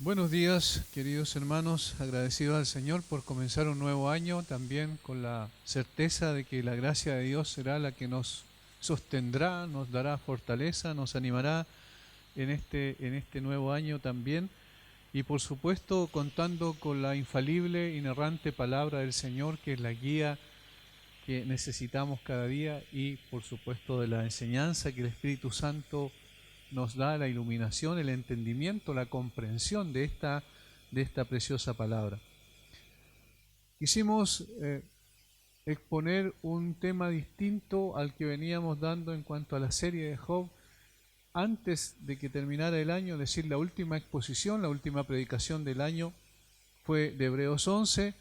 Buenos días, queridos hermanos, agradecidos al Señor por comenzar un nuevo año, también con la certeza de que la gracia de Dios será la que nos sostendrá, nos dará fortaleza, nos animará en este nuevo año también, y por supuesto contando con la infalible, inerrante palabra del Señor, que es la guía que necesitamos cada día, y por supuesto de la enseñanza que el Espíritu Santo nos da, la iluminación, el entendimiento, la comprensión de esta preciosa palabra. Quisimos exponer un tema distinto al que veníamos dando en cuanto a la serie de Job antes de que terminara el año, es decir, la última exposición, la última predicación del año fue de Hebreos 11,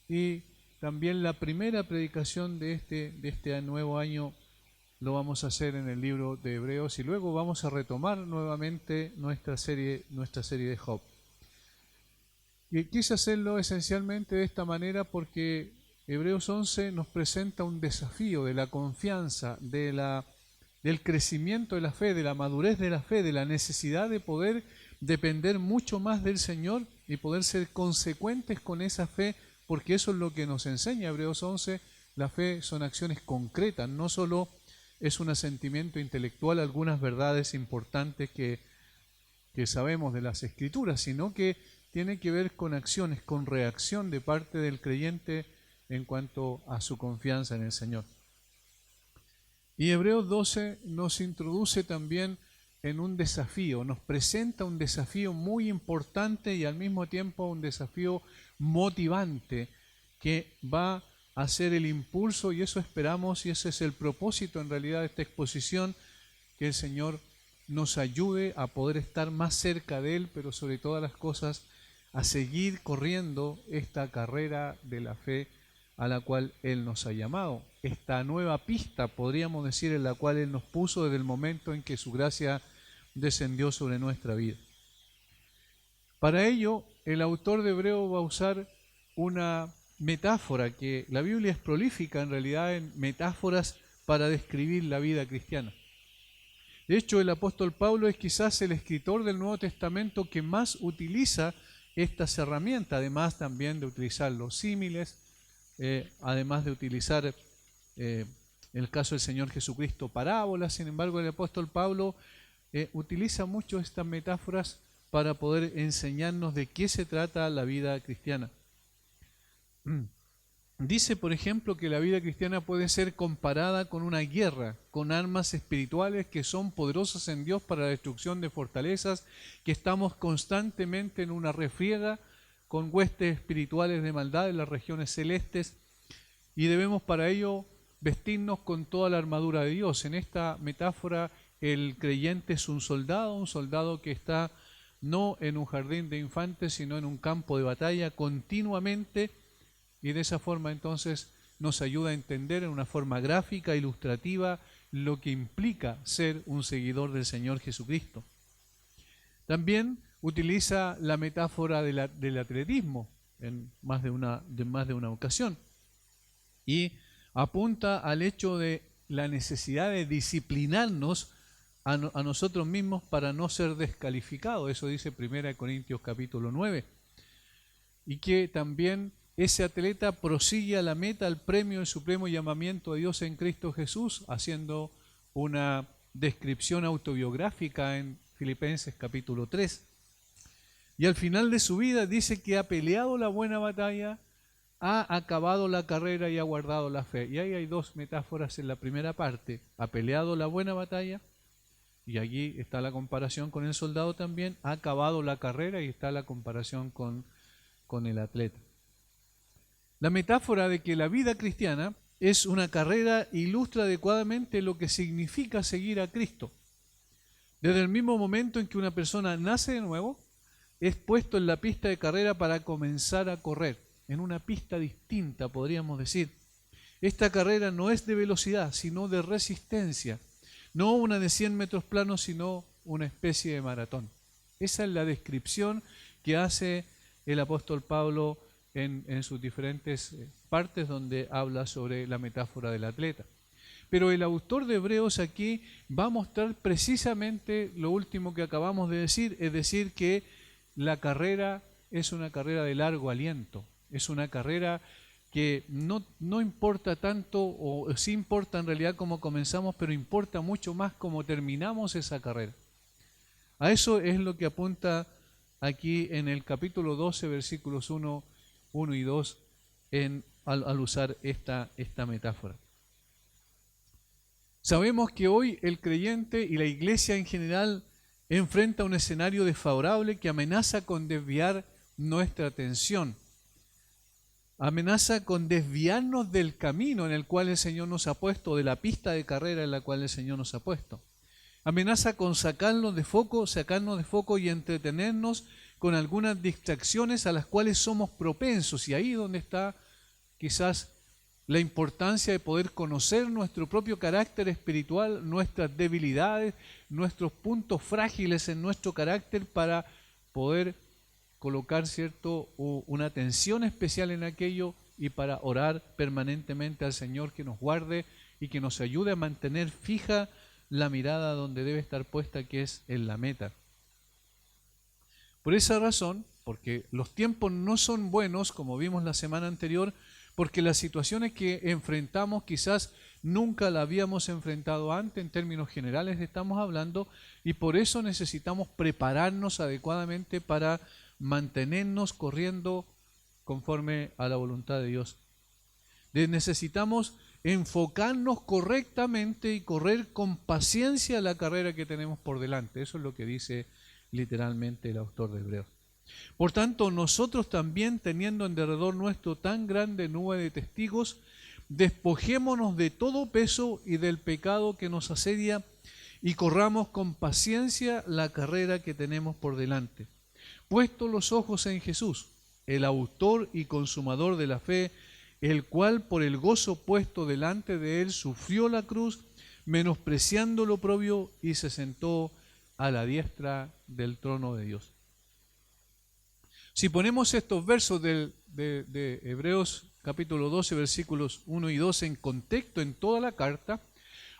y también la primera predicación de este nuevo año lo vamos a hacer en el libro de Hebreos, y luego vamos a retomar nuevamente nuestra serie de Job. Y quise hacerlo esencialmente de esta manera porque Hebreos 11 nos presenta un desafío de la confianza, del crecimiento de la fe, de la madurez de la fe, de la necesidad de poder depender mucho más del Señor y poder ser consecuentes con esa fe, porque eso es lo que nos enseña Hebreos 11. La fe son acciones concretas, no solo es un asentimiento intelectual a algunas verdades importantes que sabemos de las Escrituras, sino que tiene que ver con acciones, con reacción de parte del creyente en cuanto a su confianza en el Señor. Y Hebreos 12 nos introduce también en un desafío, nos presenta un desafío muy importante y al mismo tiempo un desafío motivante que va a ser el impulso, y eso esperamos, y ese es el propósito en realidad de esta exposición, que el Señor nos ayude a poder estar más cerca de Él, pero sobre todas las cosas a seguir corriendo esta carrera de la fe a la cual Él nos ha llamado, esta nueva pista, podríamos decir, en la cual Él nos puso desde el momento en que su gracia descendió sobre nuestra vida. Para ello, el autor de Hebreo va a usar una metáfora, que la Biblia es prolífica en realidad en metáforas para describir la vida cristiana. De hecho, el apóstol Pablo es quizás el escritor del Nuevo Testamento que más utiliza estas herramientas, además también de utilizar los símiles, además de utilizar, en el caso del Señor Jesucristo, parábolas. Sin embargo, el apóstol Pablo utiliza mucho estas metáforas para poder enseñarnos de qué se trata la vida cristiana. Dice, por ejemplo, que la vida cristiana puede ser comparada con una guerra, con armas espirituales que son poderosas en Dios para la destrucción de fortalezas, que estamos constantemente en una refriega con huestes espirituales de maldad en las regiones celestes, y debemos para ello vestirnos con toda la armadura de Dios. En esta metáfora, el creyente es un soldado que está no en un jardín de infantes, sino en un campo de batalla continuamente. Y de esa forma entonces nos ayuda a entender en una forma gráfica, ilustrativa, lo que implica ser un seguidor del Señor Jesucristo. También utiliza la metáfora del atletismo en más de una ocasión, y apunta al hecho de la necesidad de disciplinarnos a nosotros mismos para no ser descalificados. Eso dice 1 Corintios capítulo 9. Y que también ese atleta prosigue a la meta, al premio del supremo llamamiento de Dios en Cristo Jesús, haciendo una descripción autobiográfica en Filipenses capítulo 3. Y al final de su vida dice que ha peleado la buena batalla, ha acabado la carrera y ha guardado la fe. Y ahí hay dos metáforas en la primera parte: ha peleado la buena batalla, y allí está la comparación con el soldado también, ha acabado la carrera, y está la comparación con el atleta. La metáfora de que la vida cristiana es una carrera ilustra adecuadamente lo que significa seguir a Cristo. Desde el mismo momento en que una persona nace de nuevo, es puesto en la pista de carrera para comenzar a correr, en una pista distinta, podríamos decir. Esta carrera no es de velocidad, sino de resistencia. No una de 100 metros planos, sino una especie de maratón. Esa es la descripción que hace el apóstol Pablo en sus diferentes partes donde habla sobre la metáfora del atleta. Pero el autor de Hebreos aquí va a mostrar precisamente lo último que acabamos de decir, es decir, que la carrera es una carrera de largo aliento, es una carrera que no importa tanto, o sí importa en realidad cómo comenzamos, pero importa mucho más cómo terminamos esa carrera. A eso es lo que apunta aquí en el capítulo 12, versículos 1 y 2, al usar esta metáfora. Sabemos que hoy el creyente y la iglesia en general enfrenta un escenario desfavorable que amenaza con desviar nuestra atención. Amenaza con desviarnos del camino en el cual el Señor nos ha puesto, de la pista de carrera en la cual el Señor nos ha puesto. Amenaza con sacarnos de foco y entretenernos con algunas distracciones a las cuales somos propensos. Y ahí es donde está quizás la importancia de poder conocer nuestro propio carácter espiritual, nuestras debilidades, nuestros puntos frágiles en nuestro carácter, para poder colocar una atención especial en aquello y para orar permanentemente al Señor que nos guarde y que nos ayude a mantener fija la mirada donde debe estar puesta, que es en la meta. Por esa razón, porque los tiempos no son buenos, como vimos la semana anterior, porque las situaciones que enfrentamos quizás nunca las habíamos enfrentado antes, en términos generales estamos hablando, y por eso necesitamos prepararnos adecuadamente para mantenernos corriendo conforme a la voluntad de Dios. Necesitamos enfocarnos correctamente y correr con paciencia la carrera que tenemos por delante. Eso es lo que dice literalmente el autor de Hebreos. Por tanto, nosotros también, teniendo en derredor nuestro tan grande nube de testigos, despojémonos de todo peso y del pecado que nos asedia y corramos con paciencia la carrera que tenemos por delante. Puesto los ojos en Jesús, el autor y consumador de la fe, el cual por el gozo puesto delante de él sufrió la cruz, menospreciando lo oprobio, y se sentó a la diestra del trono de Dios. Si ponemos estos versos de Hebreos capítulo 12, versículos 1 y 2 en contexto en toda la carta,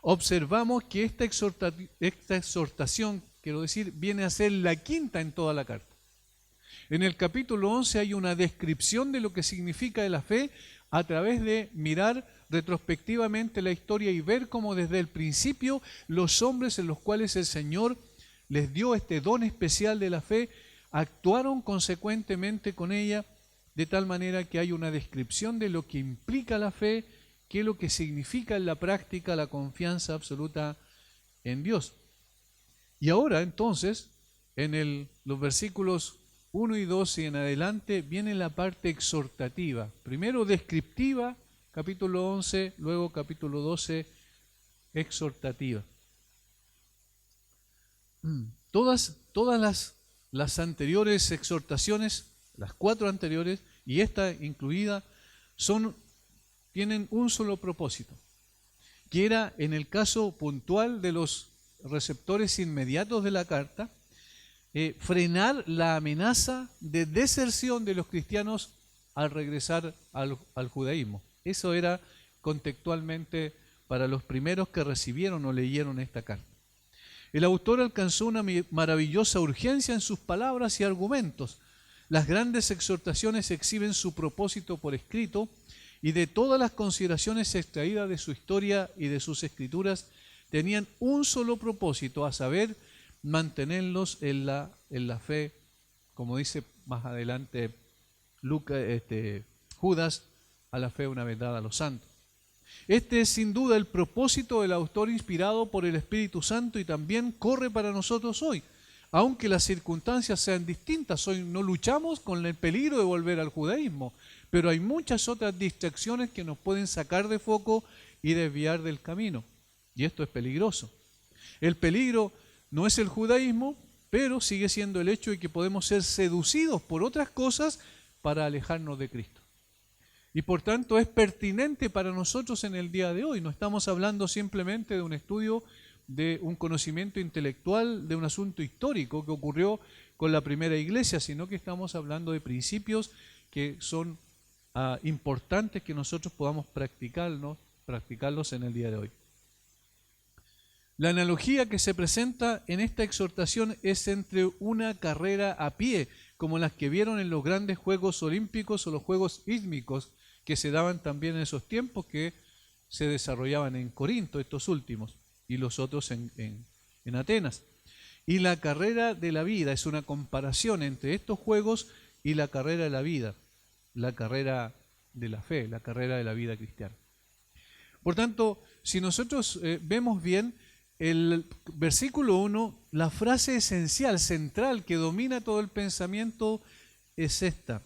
observamos que esta exhortación, quiero decir, viene a ser la quinta en toda la carta. En el capítulo 11 hay una descripción de lo que significa la fe a través de mirar retrospectivamente la historia y ver cómo desde el principio los hombres en los cuales el Señor les dio este don especial de la fe actuaron consecuentemente con ella, de tal manera que hay una descripción de lo que implica la fe, qué es lo que significa en la práctica la confianza absoluta en Dios. Y ahora entonces, en los versículos 1 y 2 y en adelante, viene la parte exhortativa. Primero descriptiva, capítulo 11, luego capítulo 12, exhortativa. Todas las anteriores exhortaciones, las 4 anteriores y esta incluida, tienen un solo propósito, que era, en el caso puntual de los receptores inmediatos de la carta, frenar la amenaza de deserción de los cristianos al regresar al judaísmo. Eso era contextualmente para los primeros que recibieron o leyeron esta carta. El autor alcanzó una maravillosa urgencia en sus palabras y argumentos. Las grandes exhortaciones exhiben su propósito por escrito, y de todas las consideraciones extraídas de su historia y de sus escrituras tenían un solo propósito, a saber, mantenerlos en la fe, como dice más adelante Judas, a la fe una vez dada a los santos. Este es sin duda el propósito del autor inspirado por el Espíritu Santo, y también corre para nosotros hoy. Aunque las circunstancias sean distintas, hoy no luchamos con el peligro de volver al judaísmo, pero hay muchas otras distracciones que nos pueden sacar de foco y desviar del camino. Y esto es peligroso. El peligro no es el judaísmo, pero sigue siendo el hecho de que podemos ser seducidos por otras cosas para alejarnos de Cristo. Y por tanto es pertinente para nosotros en el día de hoy. No estamos hablando simplemente de un estudio, de un conocimiento intelectual, de un asunto histórico que ocurrió con la primera iglesia, sino que estamos hablando de principios que son importantes que nosotros podamos practicarlos en el día de hoy. La analogía que se presenta en esta exhortación es entre una carrera a pie, como las que vieron en los grandes Juegos Olímpicos o los Juegos Ístmicos, que se daban también en esos tiempos, que se desarrollaban en Corinto, estos últimos, y los otros en Atenas. Y la carrera de la vida es una comparación entre estos juegos y la carrera de la vida, la carrera de la fe, la carrera de la vida cristiana. Por tanto, si nosotros vemos bien el versículo 1, la frase esencial, central, que domina todo el pensamiento es esta: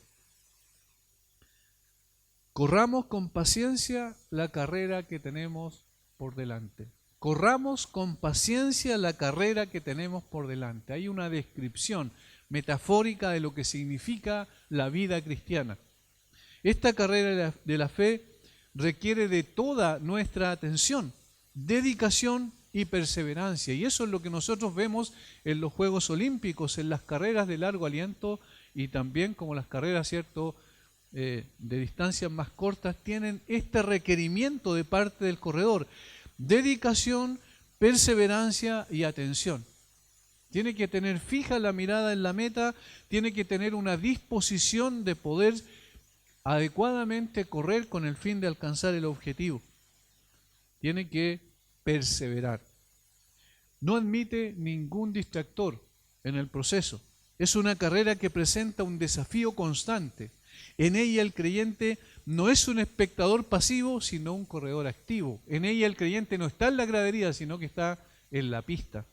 corramos con paciencia la carrera que tenemos por delante. Corramos con paciencia la carrera que tenemos por delante. Hay una descripción metafórica de lo que significa la vida cristiana. Esta carrera de la fe requiere de toda nuestra atención, dedicación y perseverancia. Y eso es lo que nosotros vemos en los Juegos Olímpicos, en las carreras de largo aliento y también como las carreras, ¿cierto?, de distancias más cortas, tienen este requerimiento de parte del corredor: dedicación, perseverancia y atención. Tiene que tener fija la mirada en la meta, tiene que tener una disposición de poder adecuadamente correr con el fin de alcanzar el objetivo. Tiene que perseverar. No admite ningún distractor en el proceso. Es una carrera que presenta un desafío constante. En ella el creyente no es un espectador pasivo, sino un corredor activo. En ella el creyente no está en la gradería, sino que está en la pista.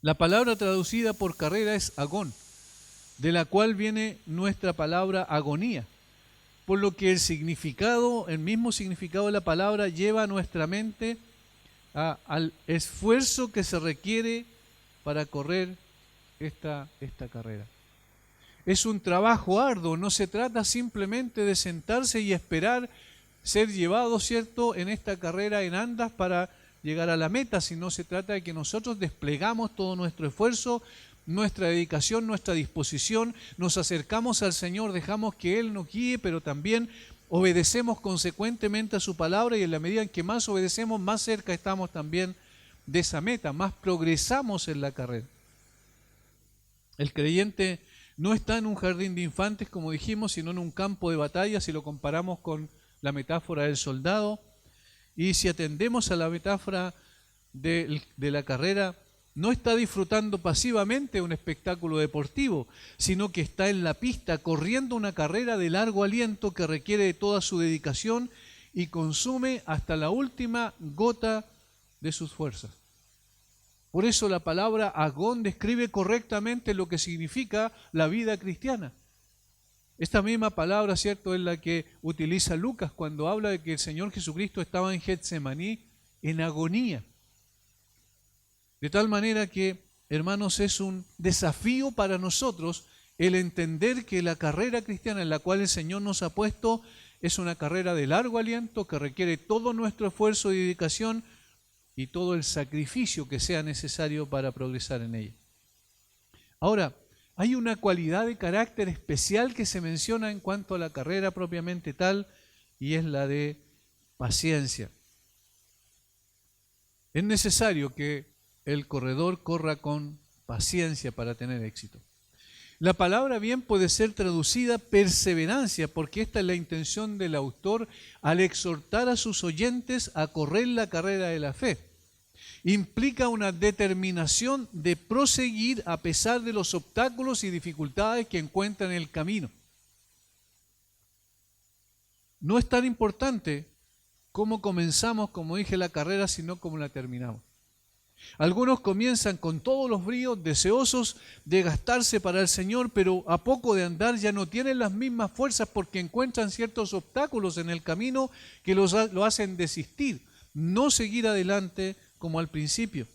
La palabra traducida por carrera es agón, de la cual viene nuestra palabra agonía, por lo que el mismo significado de la palabra lleva a nuestra mente al esfuerzo que se requiere para correr esta carrera. Es un trabajo arduo, no se trata simplemente de sentarse y esperar ser llevado, ¿cierto?, en esta carrera en andas para llegar a la meta, sino se trata de que nosotros desplegamos todo nuestro esfuerzo, nuestra dedicación, nuestra disposición, nos acercamos al Señor, dejamos que Él nos guíe, pero también obedecemos consecuentemente a su palabra, y en la medida en que más obedecemos, más cerca estamos también de esa meta, más progresamos en la carrera. El creyente no está en un jardín de infantes, como dijimos, sino en un campo de batalla, si lo comparamos con la metáfora del soldado. Y si atendemos a la metáfora de la carrera, no está disfrutando pasivamente un espectáculo deportivo, sino que está en la pista corriendo una carrera de largo aliento que requiere de toda su dedicación y consume hasta la última gota de sus fuerzas. Por eso la palabra agón describe correctamente lo que significa la vida cristiana. Esta misma palabra, ¿cierto?, es la que utiliza Lucas cuando habla de que el Señor Jesucristo estaba en Getsemaní en agonía. De tal manera que, hermanos, es un desafío para nosotros el entender que la carrera cristiana en la cual el Señor nos ha puesto es una carrera de largo aliento que requiere todo nuestro esfuerzo y dedicación y todo el sacrificio que sea necesario para progresar en ella. Ahora, hay una cualidad de carácter especial que se menciona en cuanto a la carrera propiamente tal, y es la de paciencia. Es necesario que el corredor corra con paciencia para tener éxito. La palabra bien puede ser traducida perseverancia, porque esta es la intención del autor al exhortar a sus oyentes a correr la carrera de la fe. Implica una determinación de proseguir a pesar de los obstáculos y dificultades que encuentran en el camino. No es tan importante cómo comenzamos, como dije, la carrera, sino cómo la terminamos. Algunos comienzan con todos los bríos, deseosos de gastarse para el Señor, pero a poco de andar ya no tienen las mismas fuerzas porque encuentran ciertos obstáculos en el camino que lo hacen desistir, no seguir adelante como al principio.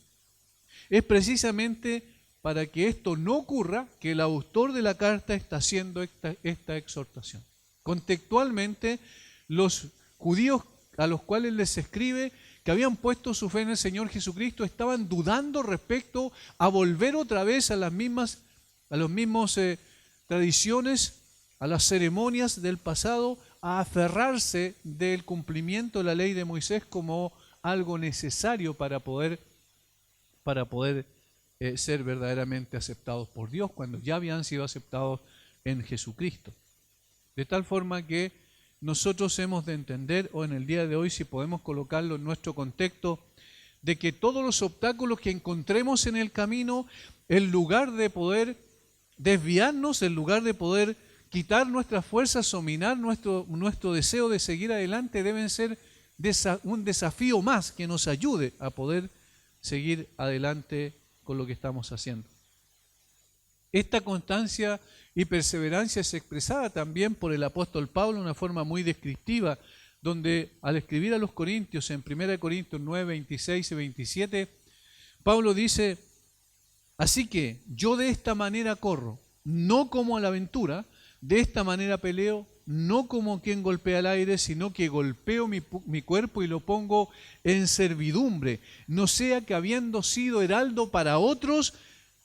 Es precisamente para que esto no ocurra que el autor de la carta está haciendo esta exhortación. Contextualmente, los judíos a los cuales les escribe, que habían puesto su fe en el Señor Jesucristo, estaban dudando respecto a volver otra vez a las mismas tradiciones, a las ceremonias del pasado, a aferrarse del cumplimiento de la ley de Moisés como algo necesario para poder ser verdaderamente aceptados por Dios cuando ya habían sido aceptados en Jesucristo. De tal forma que nosotros hemos de entender, o en el día de hoy, si podemos colocarlo en nuestro contexto, de que todos los obstáculos que encontremos en el camino, en lugar de poder desviarnos, en lugar de poder quitar nuestras fuerzas o minar nuestro deseo de seguir adelante, deben ser un desafío más que nos ayude a poder seguir adelante con lo que estamos haciendo. Esta constancia y perseverancia es expresada también por el apóstol Pablo de una forma muy descriptiva, donde al escribir a los Corintios, en 1 Corintios 9, 26 y 27, Pablo dice: así que yo de esta manera corro, no como a la aventura, de esta manera peleo, no como quien golpea el aire, sino que golpeo mi cuerpo y lo pongo en servidumbre, no sea que habiendo sido heraldo para otros,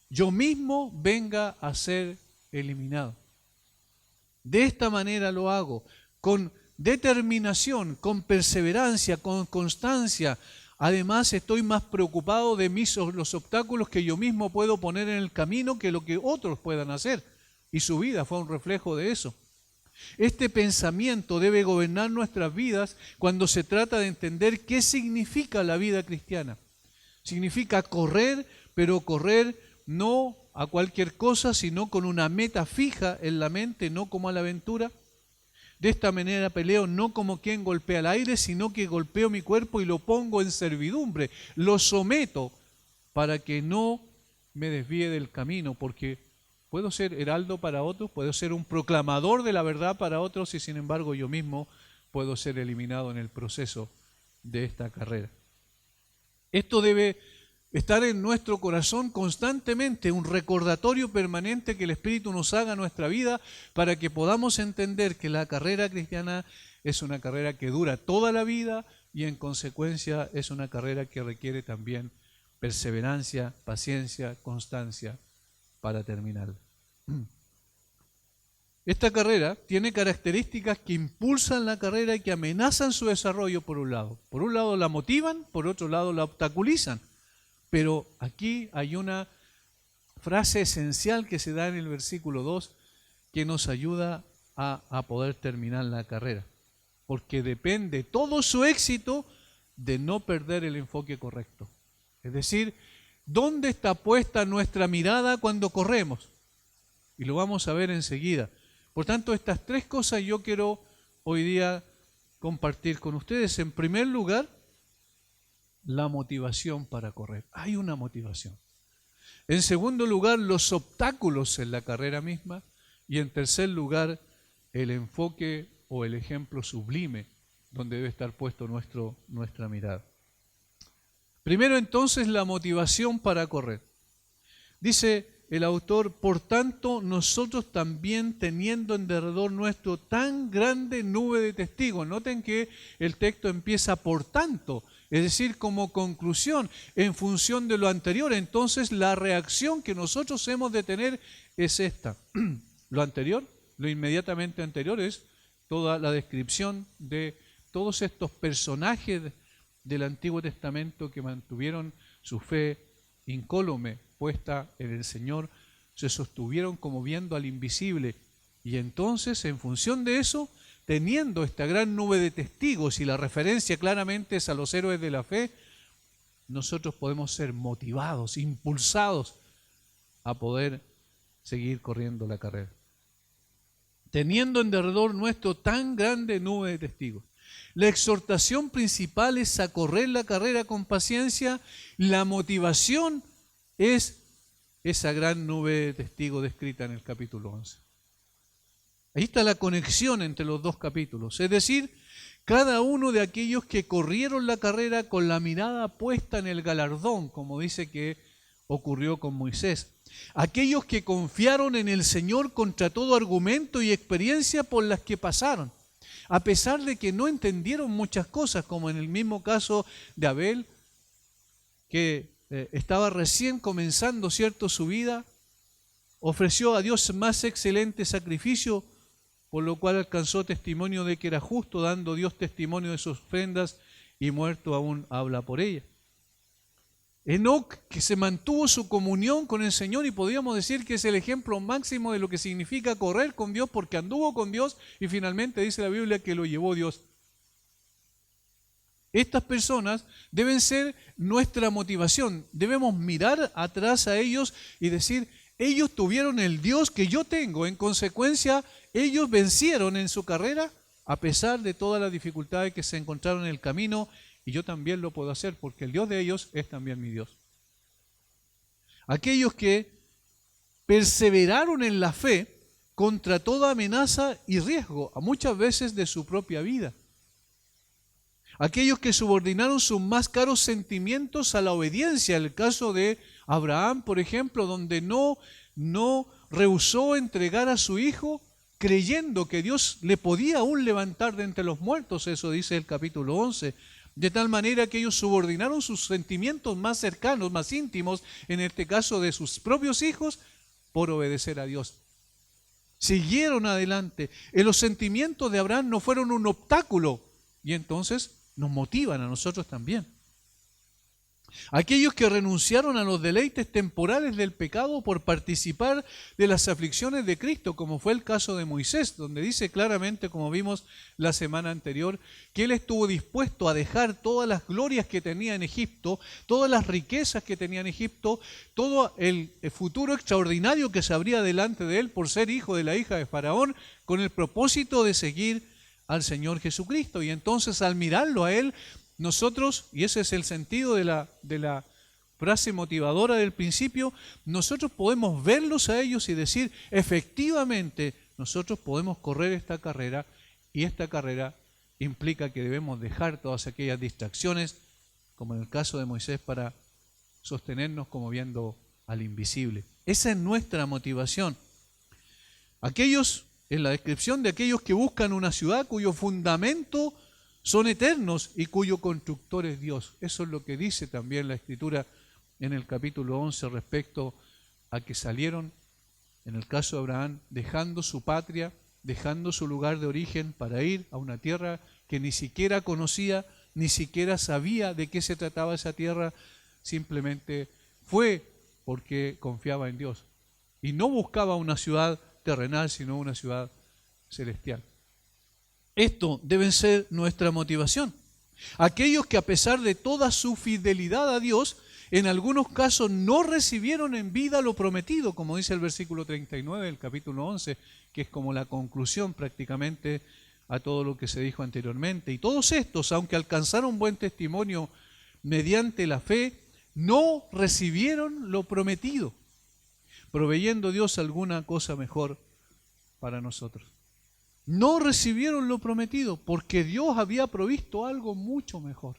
yo mismo venga a ser eliminado. De esta manera lo hago, con determinación, con perseverancia, con constancia. Además, estoy más preocupado de los obstáculos que yo mismo puedo poner en el camino que lo que otros puedan hacer. Y su vida fue un reflejo de eso. Este pensamiento debe gobernar nuestras vidas cuando se trata de entender qué significa la vida cristiana. Significa correr, pero correr no a cualquier cosa, sino con una meta fija en la mente, no como a la aventura. De esta manera peleo no como quien golpea el aire, sino que golpeo mi cuerpo y lo pongo en servidumbre. Lo someto para que no me desvíe del camino, porque puedo ser heraldo para otros, puedo ser un proclamador de la verdad para otros y sin embargo yo mismo puedo ser eliminado en el proceso de esta carrera. Esto debe estar en nuestro corazón constantemente, un recordatorio permanente que el Espíritu nos haga en nuestra vida para que podamos entender que la carrera cristiana es una carrera que dura toda la vida y en consecuencia es una carrera que requiere también perseverancia, paciencia, constancia para terminar. Esta carrera tiene características que impulsan la carrera y que amenazan su desarrollo por un lado. Por un lado la motivan, por otro lado la obstaculizan. Pero aquí hay una frase esencial que se da en el versículo 2 que nos ayuda a poder terminar la carrera. Porque depende todo su éxito de no perder el enfoque correcto. Es decir, ¿dónde está puesta nuestra mirada cuando corremos? Y lo vamos a ver enseguida. Por tanto, estas tres cosas yo quiero hoy día compartir con ustedes. En primer lugar, la motivación para correr. Hay una motivación. En segundo lugar, los obstáculos en la carrera misma. Y en tercer lugar, el enfoque o el ejemplo sublime donde debe estar puesto nuestra mirada. Primero entonces, la motivación para correr. Dice el autor: por tanto, nosotros también teniendo en derredor nuestro tan grande nube de testigos. Noten que el texto empieza por tanto, es decir, como conclusión, en función de lo anterior. Entonces, la reacción que nosotros hemos de tener es esta. Lo anterior, lo inmediatamente anterior, es toda la descripción de todos estos personajes del Antiguo Testamento que mantuvieron su fe incólume puesta en el Señor, se sostuvieron como viendo al invisible. Y entonces, en función de eso, teniendo esta gran nube de testigos, y la referencia claramente es a los héroes de la fe, nosotros podemos ser motivados, impulsados a poder seguir corriendo la carrera. Teniendo en derredor nuestro tan grande nube de testigos. La exhortación principal es a correr la carrera con paciencia. La motivación es esa gran nube de testigos descrita en el capítulo 11. Ahí está la conexión entre los dos capítulos. Es decir, cada uno de aquellos que corrieron la carrera con la mirada puesta en el galardón, como dice que ocurrió con Moisés. Aquellos que confiaron en el Señor contra todo argumento y experiencia por las que pasaron. A pesar de que no entendieron muchas cosas, como en el mismo caso de Abel, que estaba recién comenzando, ¿cierto?, su vida, ofreció a Dios más excelente sacrificio, por lo cual alcanzó testimonio de que era justo, dando Dios testimonio de sus ofrendas, y muerto aún habla por ella. Enoc, que se mantuvo su comunión con el Señor, y podríamos decir que es el ejemplo máximo de lo que significa correr con Dios, porque anduvo con Dios y finalmente dice la Biblia que lo llevó Dios. Estas personas deben ser nuestra motivación. Debemos mirar atrás a ellos y decir, ellos tuvieron el Dios que yo tengo. En consecuencia, ellos vencieron en su carrera a pesar de todas las dificultades que se encontraron en el camino, y yo también lo puedo hacer porque el Dios de ellos es también mi Dios. Aquellos que perseveraron en la fe contra toda amenaza y riesgo, a muchas veces de su propia vida. Aquellos que subordinaron sus más caros sentimientos a la obediencia. El caso de Abraham, por ejemplo, donde no rehusó entregar a su hijo, creyendo que Dios le podía aún levantar de entre los muertos. Eso dice el capítulo 11. De tal manera que ellos subordinaron sus sentimientos más cercanos, más íntimos, en este caso de sus propios hijos, por obedecer a Dios. Siguieron adelante. Los sentimientos de Abraham no fueron un obstáculo, y entonces nos motivan a nosotros también. Aquellos que renunciaron a los deleites temporales del pecado por participar de las aflicciones de Cristo, como fue el caso de Moisés, donde dice claramente, como vimos la semana anterior, que él estuvo dispuesto a dejar todas las glorias que tenía en Egipto, todas las riquezas que tenía en Egipto, todo el futuro extraordinario que se abría delante de él por ser hijo de la hija de Faraón, con el propósito de seguir al Señor Jesucristo. Y entonces, al mirarlo a él, nosotros, y ese es el sentido de la frase motivadora del principio, nosotros podemos verlos a ellos y decir, efectivamente, nosotros podemos correr esta carrera, y esta carrera implica que debemos dejar todas aquellas distracciones, como en el caso de Moisés, para sostenernos como viendo al invisible. Esa es nuestra motivación. Aquellos, en la descripción de aquellos que buscan una ciudad cuyo fundamento son eternos y cuyo constructor es Dios. Eso es lo que dice también la Escritura en el capítulo 11 respecto a que salieron, en el caso de Abraham, dejando su patria, dejando su lugar de origen para ir a una tierra que ni siquiera conocía, ni siquiera sabía de qué se trataba esa tierra, simplemente fue porque confiaba en Dios. Y no buscaba una ciudad terrenal, sino una ciudad celestial. Esto debe ser nuestra motivación. Aquellos que a pesar de toda su fidelidad a Dios, en algunos casos no recibieron en vida lo prometido, como dice el versículo 39 del capítulo 11, que es como la conclusión prácticamente a todo lo que se dijo anteriormente. Y todos estos, aunque alcanzaron buen testimonio mediante la fe, no recibieron lo prometido, proveyendo Dios alguna cosa mejor para nosotros. No recibieron lo prometido porque Dios había provisto algo mucho mejor.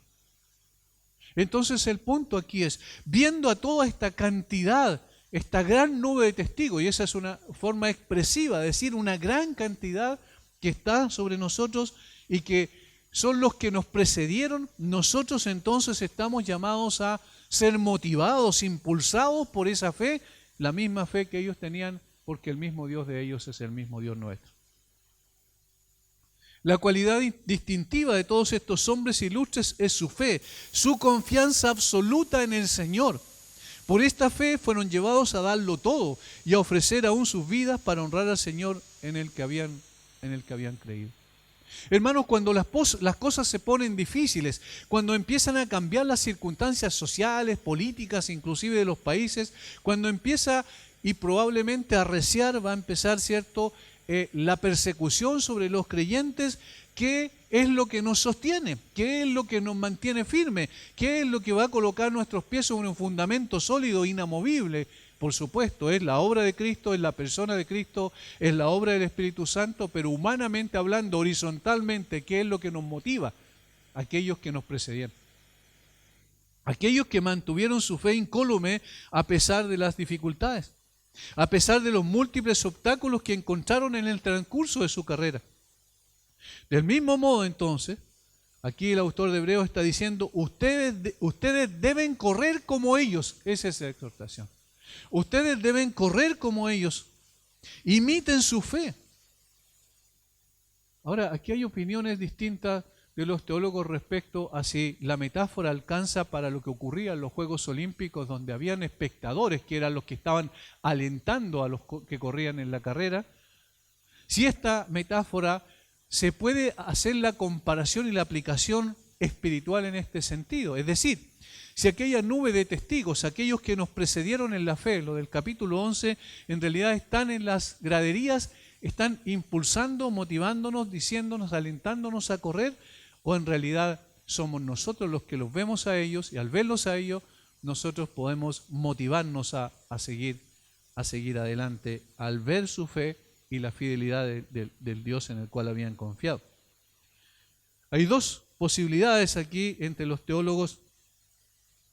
Entonces el punto aquí es, viendo a toda esta cantidad, esta gran nube de testigos, y esa es una forma expresiva de decir una gran cantidad que está sobre nosotros y que son los que nos precedieron, nosotros entonces estamos llamados a ser motivados, impulsados por esa fe, la misma fe que ellos tenían, porque el mismo Dios de ellos es el mismo Dios nuestro. La cualidad distintiva de todos estos hombres ilustres es su fe, su confianza absoluta en el Señor. Por esta fe fueron llevados a darlo todo y a ofrecer aún sus vidas para honrar al Señor en el que habían creído. Hermanos, cuando las cosas se ponen difíciles, cuando empiezan a cambiar las circunstancias sociales, políticas, inclusive de los países, cuando empieza y probablemente a arreciar, va a empezar, ¿cierto?, la persecución sobre los creyentes, ¿qué es lo que nos sostiene? ¿Qué es lo que nos mantiene firme? ¿Qué es lo que va a colocar nuestros pies sobre un fundamento sólido, inamovible? Por supuesto, es la obra de Cristo, es la persona de Cristo, es la obra del Espíritu Santo, pero humanamente hablando, horizontalmente, ¿qué es lo que nos motiva? Aquellos que nos precedieron. Aquellos que mantuvieron su fe incólume a pesar de las dificultades, a pesar de los múltiples obstáculos que encontraron en el transcurso de su carrera. Del mismo modo, entonces, aquí el autor de Hebreos está diciendo, ustedes deben correr como ellos. Esa es la exhortación. Ustedes deben correr como ellos. Imiten su fe. Ahora, aquí hay opiniones distintas de los teólogos respecto a si la metáfora alcanza para lo que ocurría en los Juegos Olímpicos, donde habían espectadores que eran los que estaban alentando a los que corrían en la carrera. Si esta metáfora se puede hacer la comparación y la aplicación espiritual en este sentido. Es decir, si aquella nube de testigos, aquellos que nos precedieron en la fe, lo del capítulo 11, en realidad están en las graderías, están impulsando, motivándonos, diciéndonos, alentándonos a correr, o en realidad somos nosotros los que los vemos a ellos, y al verlos a ellos, nosotros podemos motivarnos a seguir adelante al ver su fe y la fidelidad del Dios en el cual habían confiado. Hay dos posibilidades aquí entre los teólogos,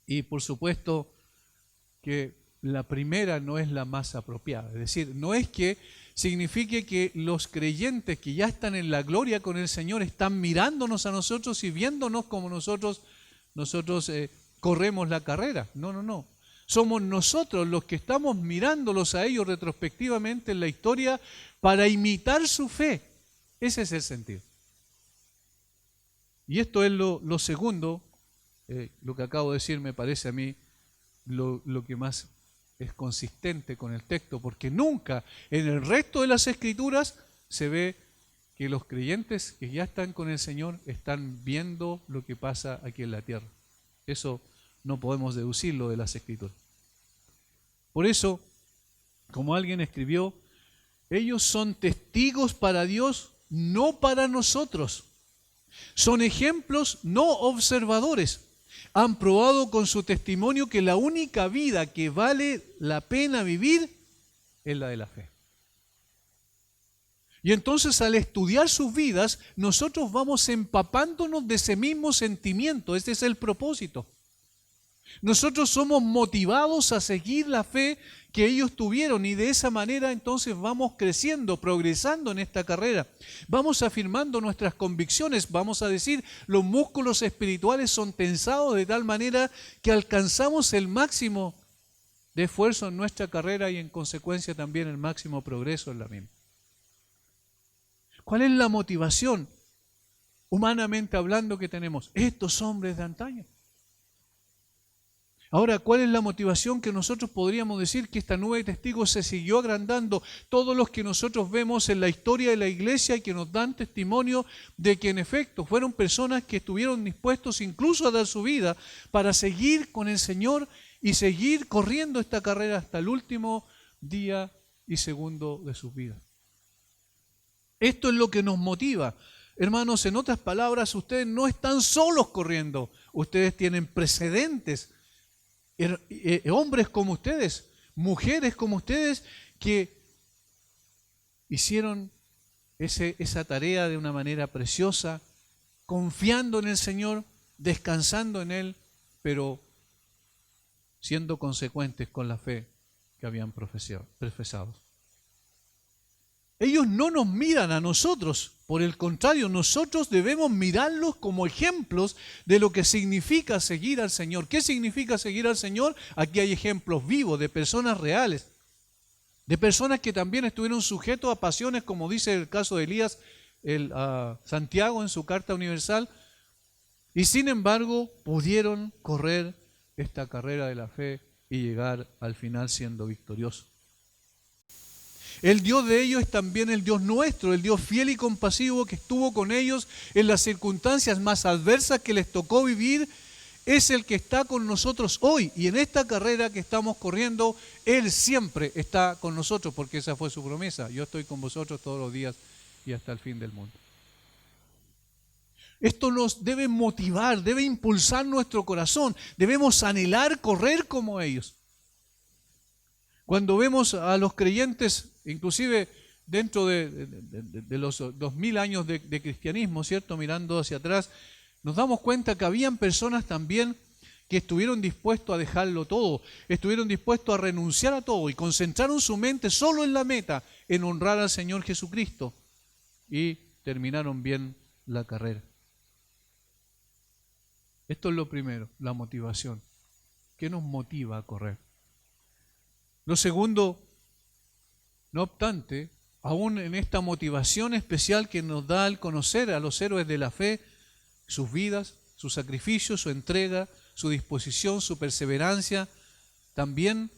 y por supuesto que la primera no es la más apropiada. Es decir, no es que signifique que los creyentes que ya están en la gloria con el Señor están mirándonos a nosotros y viéndonos como nosotros corremos la carrera. No, no, no. Somos nosotros los que estamos mirándolos a ellos retrospectivamente en la historia para imitar su fe. Ese es el sentido. Y esto es lo segundo, lo que acabo de decir me parece a mí lo que más es consistente con el texto, porque nunca en el resto de las Escrituras se ve que los creyentes que ya están con el Señor están viendo lo que pasa aquí en la tierra. Eso no podemos deducirlo de las Escrituras. Por eso, como alguien escribió, ellos son testigos para Dios, no para nosotros. Son ejemplos, no observadores. Han probado con su testimonio que la única vida que vale la pena vivir es la de la fe. Y entonces al estudiar sus vidas, nosotros vamos empapándonos de ese mismo sentimiento. Este es el propósito. Nosotros somos motivados a seguir la fe que ellos tuvieron, y de esa manera entonces vamos creciendo, progresando en esta carrera. Vamos afirmando nuestras convicciones, vamos a decir, los músculos espirituales son tensados de tal manera que alcanzamos el máximo de esfuerzo en nuestra carrera y en consecuencia también el máximo progreso en la misma. ¿Cuál es la motivación, humanamente hablando, que tenemos estos hombres de antaño? Ahora, ¿cuál es la motivación que nosotros podríamos decir que esta nube de testigos se siguió agrandando? Todos los que nosotros vemos en la historia de la iglesia y que nos dan testimonio de que en efecto fueron personas que estuvieron dispuestos incluso a dar su vida para seguir con el Señor y seguir corriendo esta carrera hasta el último día y segundo de sus vidas. Esto es lo que nos motiva. Hermanos, en otras palabras, ustedes no están solos corriendo, ustedes tienen precedentes. Hombres como ustedes, mujeres como ustedes, que hicieron esa tarea de una manera preciosa, confiando en el Señor, descansando en Él, pero siendo consecuentes con la fe que habían profesado. Ellos no nos miran a nosotros, por el contrario, nosotros debemos mirarlos como ejemplos de lo que significa seguir al Señor. ¿Qué significa seguir al Señor? Aquí hay ejemplos vivos de personas reales, de personas que también estuvieron sujetos a pasiones, como dice el caso de Elías, Santiago en su carta universal, y sin embargo pudieron correr esta carrera de la fe y llegar al final siendo victoriosos. El Dios de ellos es también el Dios nuestro, el Dios fiel y compasivo que estuvo con ellos en las circunstancias más adversas que les tocó vivir, es el que está con nosotros hoy. Y en esta carrera que estamos corriendo, Él siempre está con nosotros, porque esa fue su promesa. Yo estoy con vosotros todos los días y hasta el fin del mundo. Esto nos debe motivar, debe impulsar nuestro corazón. Debemos anhelar correr como ellos. Cuando vemos a los creyentes, inclusive dentro de los 2000 años de cristianismo, ¿cierto? Mirando hacia atrás, nos damos cuenta que habían personas también que estuvieron dispuestos a dejarlo todo, estuvieron dispuestos a renunciar a todo y concentraron su mente solo en la meta, en honrar al Señor Jesucristo, y terminaron bien la carrera. Esto es lo primero, la motivación. ¿Qué nos motiva a correr? Lo segundo, no obstante, aún en esta motivación especial que nos da al conocer a los héroes de la fe, sus vidas, su sacrificio, su entrega, su disposición, su perseverancia. También,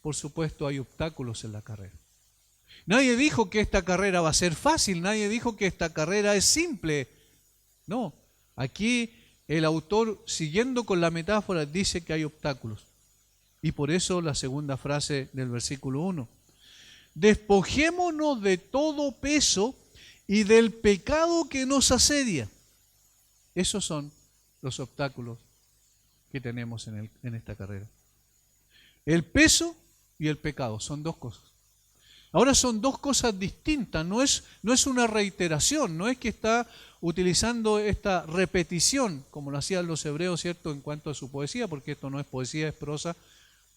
por supuesto, hay obstáculos en la carrera. Nadie dijo que esta carrera va a ser fácil, nadie dijo que esta carrera es simple. No, aquí el autor, siguiendo con la metáfora, dice que hay obstáculos. Y por eso la segunda frase del versículo 1. Despojémonos de todo peso y del pecado que nos asedia. Esos son los obstáculos que tenemos en esta carrera. El peso y el pecado son dos cosas. Ahora son dos cosas distintas, no es una reiteración, no es que está utilizando esta repetición, como lo hacían los hebreos, ¿cierto?, en cuanto a su poesía, porque esto no es poesía, es prosa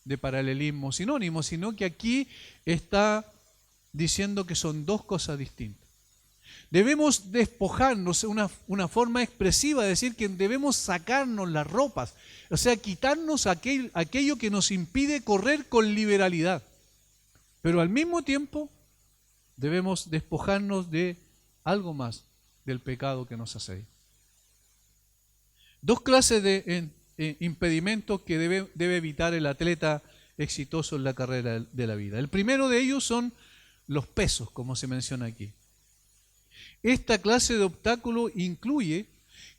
de paralelismo sinónimo, sino que aquí está diciendo que son dos cosas distintas. Debemos despojarnos, una forma expresiva de decir que debemos sacarnos las ropas, o sea, quitarnos aquello que nos impide correr con liberalidad. Pero al mismo tiempo debemos despojarnos de algo más, del pecado que nos asedia. Dos clases de impedimentos que debe evitar el atleta exitoso en la carrera de la vida. El primero de ellos son los pesos, como se menciona aquí. Esta clase de obstáculo incluye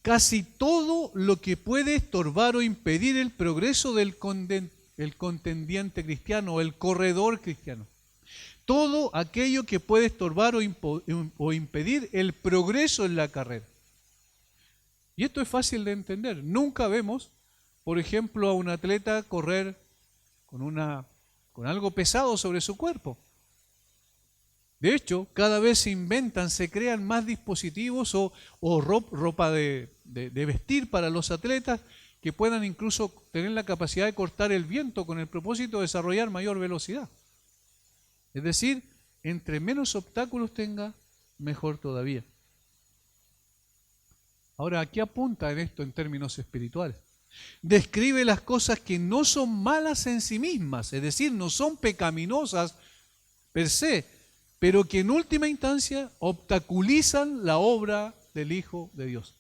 casi todo lo que puede estorbar o impedir el progreso del contendiente cristiano o el corredor cristiano. Todo aquello que puede estorbar o impedir el progreso en la carrera. Y esto es fácil de entender. Nunca vemos, por ejemplo, a un atleta correr con algo pesado sobre su cuerpo. De hecho, cada vez se crean más dispositivos o ropa de vestir para los atletas que puedan incluso tener la capacidad de cortar el viento con el propósito de desarrollar mayor velocidad. Es decir, entre menos obstáculos tenga, mejor todavía. Ahora, ¿a qué apunta en esto en términos espirituales? Describe las cosas que no son malas en sí mismas, es decir, no son pecaminosas per se, pero que en última instancia obstaculizan la obra del Hijo de Dios.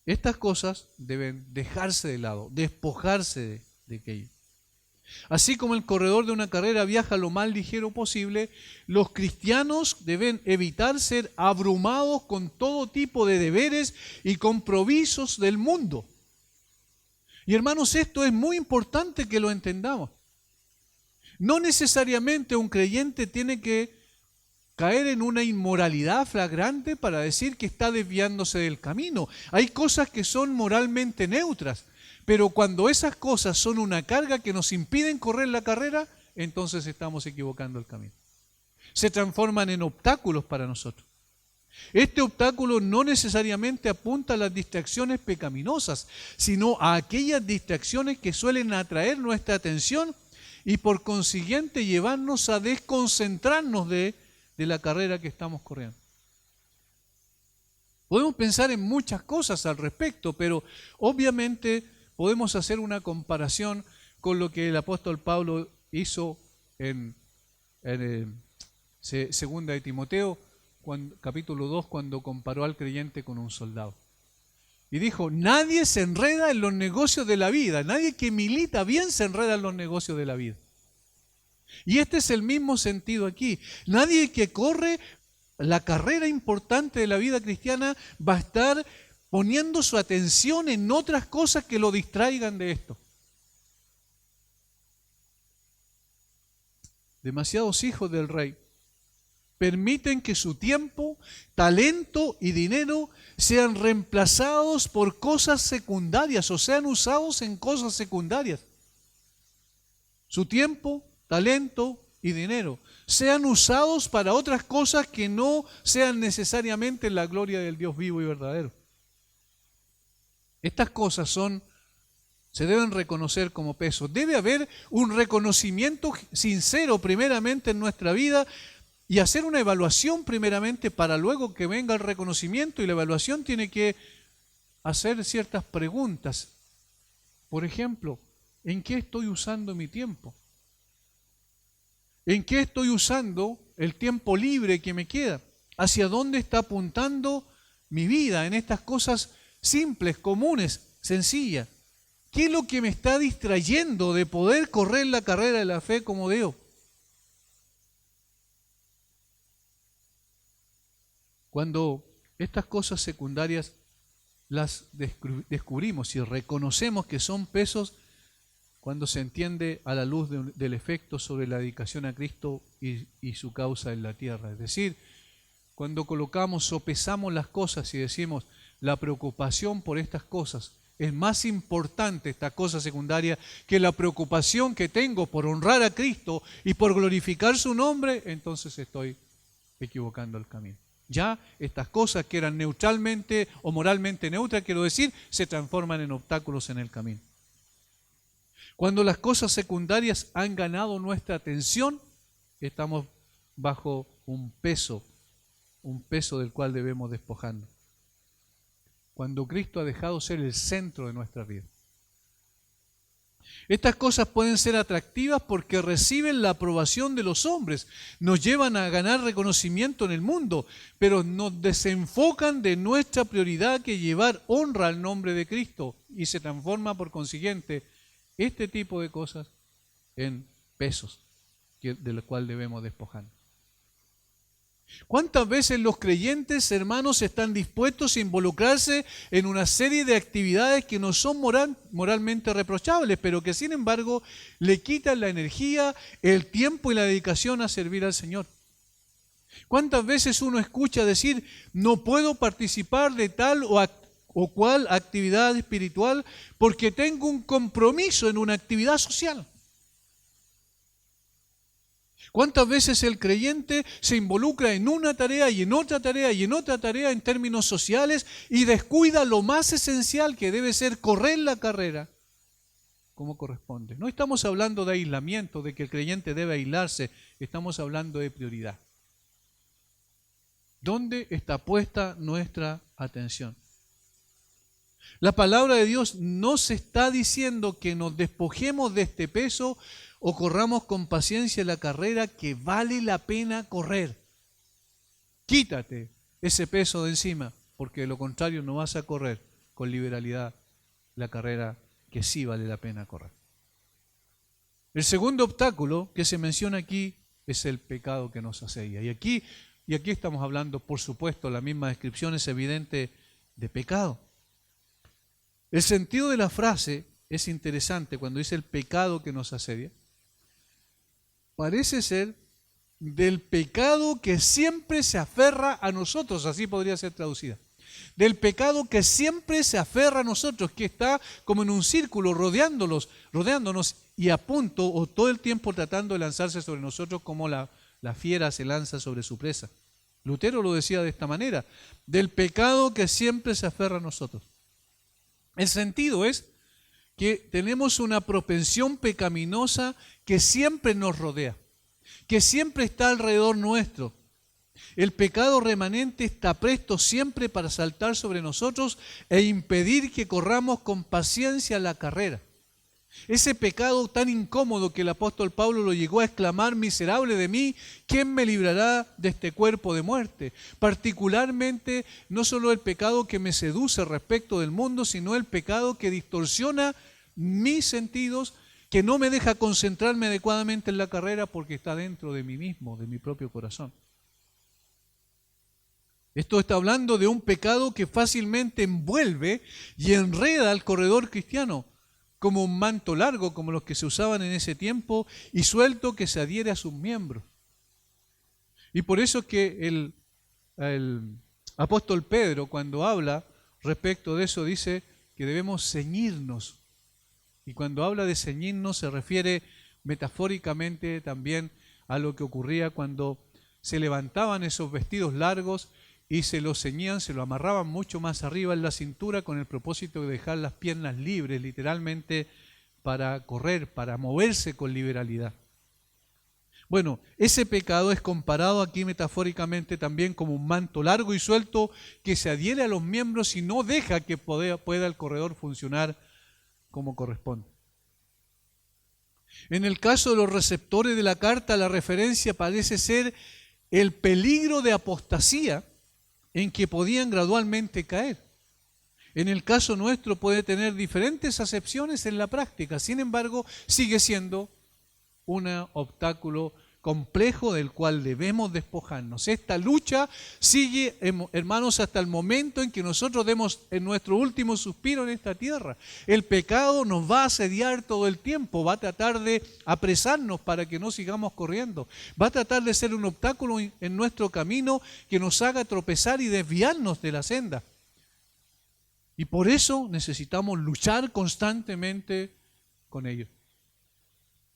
Estas cosas deben dejarse de lado, despojarse de aquello. Así como el corredor de una carrera viaja lo más ligero posible, los cristianos deben evitar ser abrumados con todo tipo de deberes y compromisos del mundo. Y hermanos, esto es muy importante que lo entendamos. No necesariamente un creyente tiene que caer en una inmoralidad flagrante para decir que está desviándose del camino. Hay cosas que son moralmente neutras. Pero cuando esas cosas son una carga que nos impiden correr la carrera, entonces estamos equivocando el camino. Se transforman en obstáculos para nosotros. Este obstáculo no necesariamente apunta a las distracciones pecaminosas, sino a aquellas distracciones que suelen atraer nuestra atención y por consiguiente llevarnos a desconcentrarnos de la carrera que estamos corriendo. Podemos pensar en muchas cosas al respecto, pero obviamente podemos hacer una comparación con lo que el apóstol Pablo hizo en segunda de Timoteo, capítulo 2, cuando comparó al creyente con un soldado. Y dijo, nadie se enreda en los negocios de la vida, nadie que milita bien se enreda en los negocios de la vida. Y este es el mismo sentido aquí. Nadie que corre la carrera importante de la vida cristiana va a estar poniendo su atención en otras cosas que lo distraigan de esto. Demasiados hijos del rey permiten que su tiempo, talento y dinero sean reemplazados por cosas secundarias o sean usados en cosas secundarias. Su tiempo, talento y dinero sean usados para otras cosas que no sean necesariamente la gloria del Dios vivo y verdadero. Estas cosas se deben reconocer como peso. Debe haber un reconocimiento sincero primeramente en nuestra vida y hacer una evaluación primeramente para luego que venga el reconocimiento, y la evaluación tiene que hacer ciertas preguntas. Por ejemplo, ¿en qué estoy usando mi tiempo? ¿En qué estoy usando el tiempo libre que me queda? ¿Hacia dónde está apuntando mi vida en estas cosas simples, comunes, sencillas? ¿Qué es lo que me está distrayendo de poder correr la carrera de la fe como debo? Cuando estas cosas secundarias las descubrimos y reconocemos que son pesos, cuando se entiende a la luz del efecto sobre la dedicación a Cristo y su causa en la tierra. Es decir, cuando colocamos, sopesamos las cosas y decimos, la preocupación por estas cosas es más importante, esta cosa secundaria, que la preocupación que tengo por honrar a Cristo y por glorificar su nombre, entonces estoy equivocando el camino. Ya estas cosas que eran neutralmente o moralmente neutras, quiero decir, se transforman en obstáculos en el camino. Cuando las cosas secundarias han ganado nuestra atención, estamos bajo un peso del cual debemos despojarnos. Cuando Cristo ha dejado ser el centro de nuestra vida. Estas cosas pueden ser atractivas porque reciben la aprobación de los hombres, nos llevan a ganar reconocimiento en el mundo, pero nos desenfocan de nuestra prioridad, que llevar honra al nombre de Cristo, y se transforma por consiguiente este tipo de cosas en pesos de los cuales debemos despojarnos. ¿Cuántas veces los creyentes, hermanos, están dispuestos a involucrarse en una serie de actividades que no son moralmente reprochables, pero que sin embargo le quitan la energía, el tiempo y la dedicación a servir al Señor? ¿Cuántas veces uno escucha decir, no puedo participar de tal o cual actividad espiritual porque tengo un compromiso en una actividad social? ¿Cuántas veces el creyente se involucra en una tarea y en otra tarea y en otra tarea en términos sociales y descuida lo más esencial, que debe ser correr la carrera como corresponde? No estamos hablando de aislamiento, de que el creyente debe aislarse, estamos hablando de prioridad. ¿Dónde está puesta nuestra atención? La palabra de Dios nos está diciendo que nos despojemos de este peso o corramos con paciencia la carrera que vale la pena correr. Quítate ese peso de encima, porque de lo contrario no vas a correr con liberalidad la carrera que sí vale la pena correr. El segundo obstáculo que se menciona aquí es el pecado que nos asedia. Y aquí estamos hablando, por supuesto, la misma descripción es evidente de pecado. El sentido de la frase es interesante cuando dice el pecado que nos asedia. Parece ser del pecado que siempre se aferra a nosotros, así podría ser traducida. Del pecado que siempre se aferra a nosotros, que está como en un círculo rodeándonos y a punto o todo el tiempo tratando de lanzarse sobre nosotros como la fiera se lanza sobre su presa. Lutero lo decía de esta manera, del pecado que siempre se aferra a nosotros. El sentido es que tenemos una propensión pecaminosa que siempre nos rodea, que siempre está alrededor nuestro. El pecado remanente está presto siempre para saltar sobre nosotros e impedir que corramos con paciencia la carrera. Ese pecado tan incómodo que el apóstol Pablo lo llegó a exclamar, miserable de mí, ¿quién me librará de este cuerpo de muerte? Particularmente, no solo el pecado que me seduce respecto del mundo, sino el pecado que distorsiona mis sentidos, que no me deja concentrarme adecuadamente en la carrera porque está dentro de mí mismo, de mi propio corazón. Esto está hablando de un pecado que fácilmente envuelve y enreda al corredor cristiano, como un manto largo, como los que se usaban en ese tiempo, y suelto que se adhiere a sus miembros. Y por eso es que el apóstol Pedro, cuando habla respecto de eso, dice que debemos ceñirnos. Y cuando habla de ceñirnos se refiere metafóricamente también a lo que ocurría cuando se levantaban esos vestidos largos y se los ceñían, se lo amarraban mucho más arriba en la cintura con el propósito de dejar las piernas libres, literalmente, para correr, para moverse con liberalidad. Bueno, ese pecado es comparado aquí metafóricamente también como un manto largo y suelto que se adhiere a los miembros y no deja que pueda el corredor funcionar como corresponde. En el caso de los receptores de la carta, la referencia parece ser el peligro de apostasía en que podían gradualmente caer. En el caso nuestro puede tener diferentes acepciones en la práctica, sin embargo, sigue siendo un obstáculo complejo del cual debemos despojarnos. Esta lucha sigue, hermanos, hasta el momento en que nosotros demos en nuestro último suspiro en esta tierra. El pecado nos va a asediar todo el tiempo, va a tratar de apresarnos para que no sigamos corriendo, va a tratar de ser un obstáculo en nuestro camino que nos haga tropezar y desviarnos de la senda. Y por eso necesitamos luchar constantemente con ello.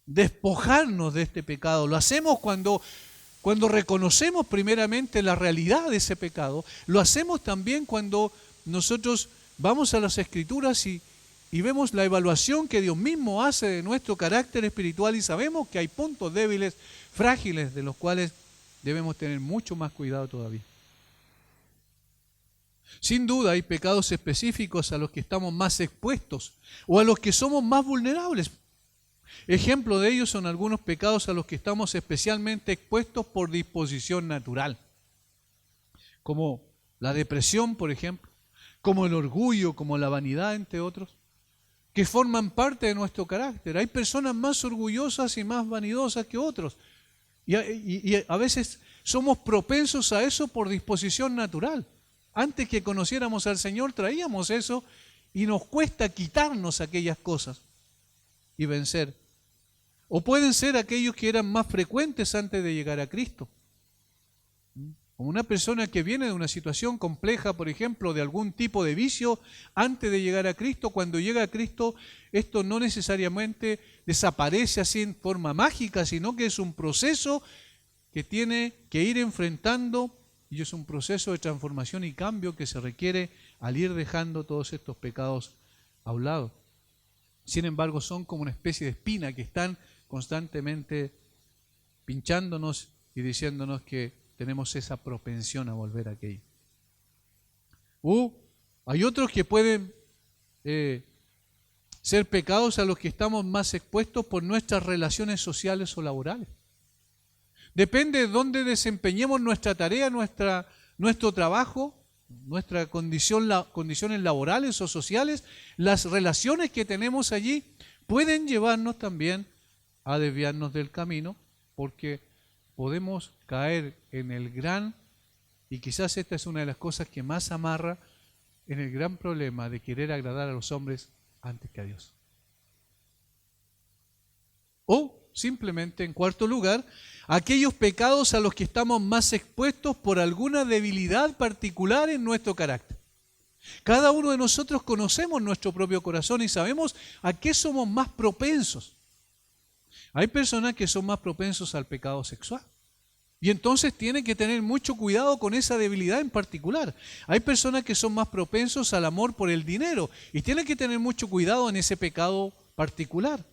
Despojarnos de este pecado. Lo hacemos cuando reconocemos primeramente la realidad de ese pecado. Lo hacemos también cuando nosotros vamos a las Escrituras y vemos la evaluación que Dios mismo hace de nuestro carácter espiritual y sabemos que hay puntos débiles, frágiles, de los cuales debemos tener mucho más cuidado todavía. Sin duda hay pecados específicos a los que estamos más expuestos o a los que somos más vulnerables. Ejemplo de ellos son algunos pecados a los que estamos especialmente expuestos por disposición natural, como la depresión, por ejemplo, como el orgullo, como la vanidad, entre otros, que forman parte de nuestro carácter. Hay personas más orgullosas y más vanidosas que otros, y a veces somos propensos a eso por disposición natural. Antes que conociéramos al Señor traíamos eso y nos cuesta quitarnos aquellas cosas y vencer. O pueden ser aquellos que eran más frecuentes antes de llegar a Cristo. Como una persona que viene de una situación compleja, por ejemplo, de algún tipo de vicio, antes de llegar a Cristo, cuando llega a Cristo, esto no necesariamente desaparece así en forma mágica, sino que es un proceso que tiene que ir enfrentando, y es un proceso de transformación y cambio que se requiere al ir dejando todos estos pecados a un lado. Sin embargo, son como una especie de espina que están constantemente pinchándonos y diciéndonos que tenemos esa propensión a volver a aquello. Hay otros que pueden ser pecados a los que estamos más expuestos por nuestras relaciones sociales o laborales. Depende de dónde desempeñemos nuestra tarea, nuestro trabajo, nuestras condiciones laborales o sociales, las relaciones que tenemos allí pueden llevarnos también a desviarnos del camino, porque podemos caer en el gran, y quizás esta es una de las cosas que más amarra, en el gran problema de querer agradar a los hombres antes que a Dios. O simplemente, en cuarto lugar, aquellos pecados a los que estamos más expuestos por alguna debilidad particular en nuestro carácter. Cada uno de nosotros conocemos nuestro propio corazón y sabemos a qué somos más propensos. Hay personas que son más propensos al pecado sexual y entonces tienen que tener mucho cuidado con esa debilidad en particular. Hay personas que son más propensos al amor por el dinero y tienen que tener mucho cuidado en ese pecado particular.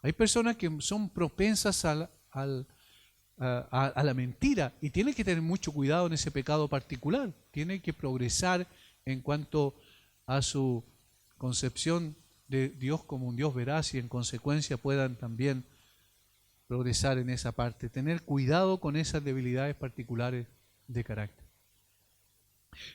Hay personas que son propensas a la mentira y tienen que tener mucho cuidado en ese pecado particular. Tienen que progresar en cuanto a su concepción de Dios como un Dios veraz y en consecuencia puedan también progresar en esa parte. Tener cuidado con esas debilidades particulares de carácter.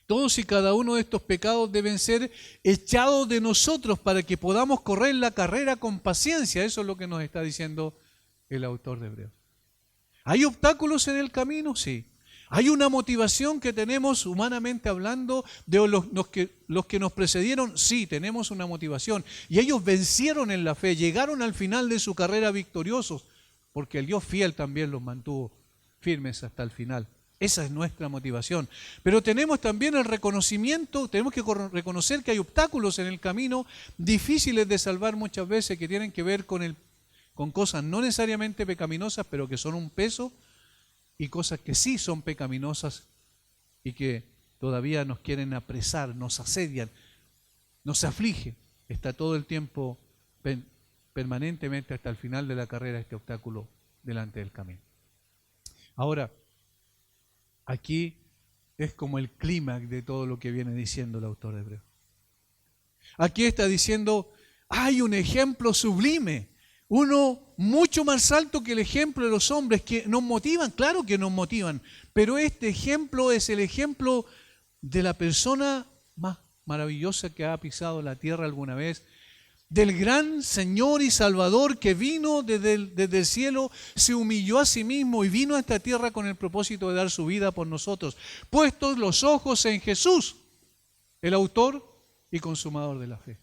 Todos y cada uno de estos pecados deben ser echados de nosotros para que podamos correr la carrera con paciencia. Eso es lo que nos está diciendo el autor de Hebreos. ¿Hay obstáculos en el camino? Sí. ¿Hay una motivación que tenemos humanamente hablando de los que nos precedieron? Sí, tenemos una motivación. Y ellos vencieron en la fe, llegaron al final de su carrera victoriosos, porque el Dios fiel también los mantuvo firmes hasta el final. Esa es nuestra motivación. Pero tenemos también el reconocimiento, tenemos que reconocer que hay obstáculos en el camino, difíciles de salvar muchas veces, que tienen que ver con cosas no necesariamente pecaminosas, pero que son un peso, y cosas que sí son pecaminosas y que todavía nos quieren apresar, nos asedian, nos aflige. Está todo el tiempo, permanentemente hasta el final de la carrera, este obstáculo delante del camino. Ahora, aquí es como el clímax de todo lo que viene diciendo el autor de Hebreos. Aquí está diciendo, hay un ejemplo sublime, Uno mucho más alto que el ejemplo de los hombres que nos motivan, claro que nos motivan, pero este ejemplo es el ejemplo de la persona más maravillosa que ha pisado la tierra alguna vez, del gran Señor y Salvador que vino desde el cielo, se humilló a sí mismo y vino a esta tierra con el propósito de dar su vida por nosotros, puestos los ojos en Jesús, el autor y consumador de la fe.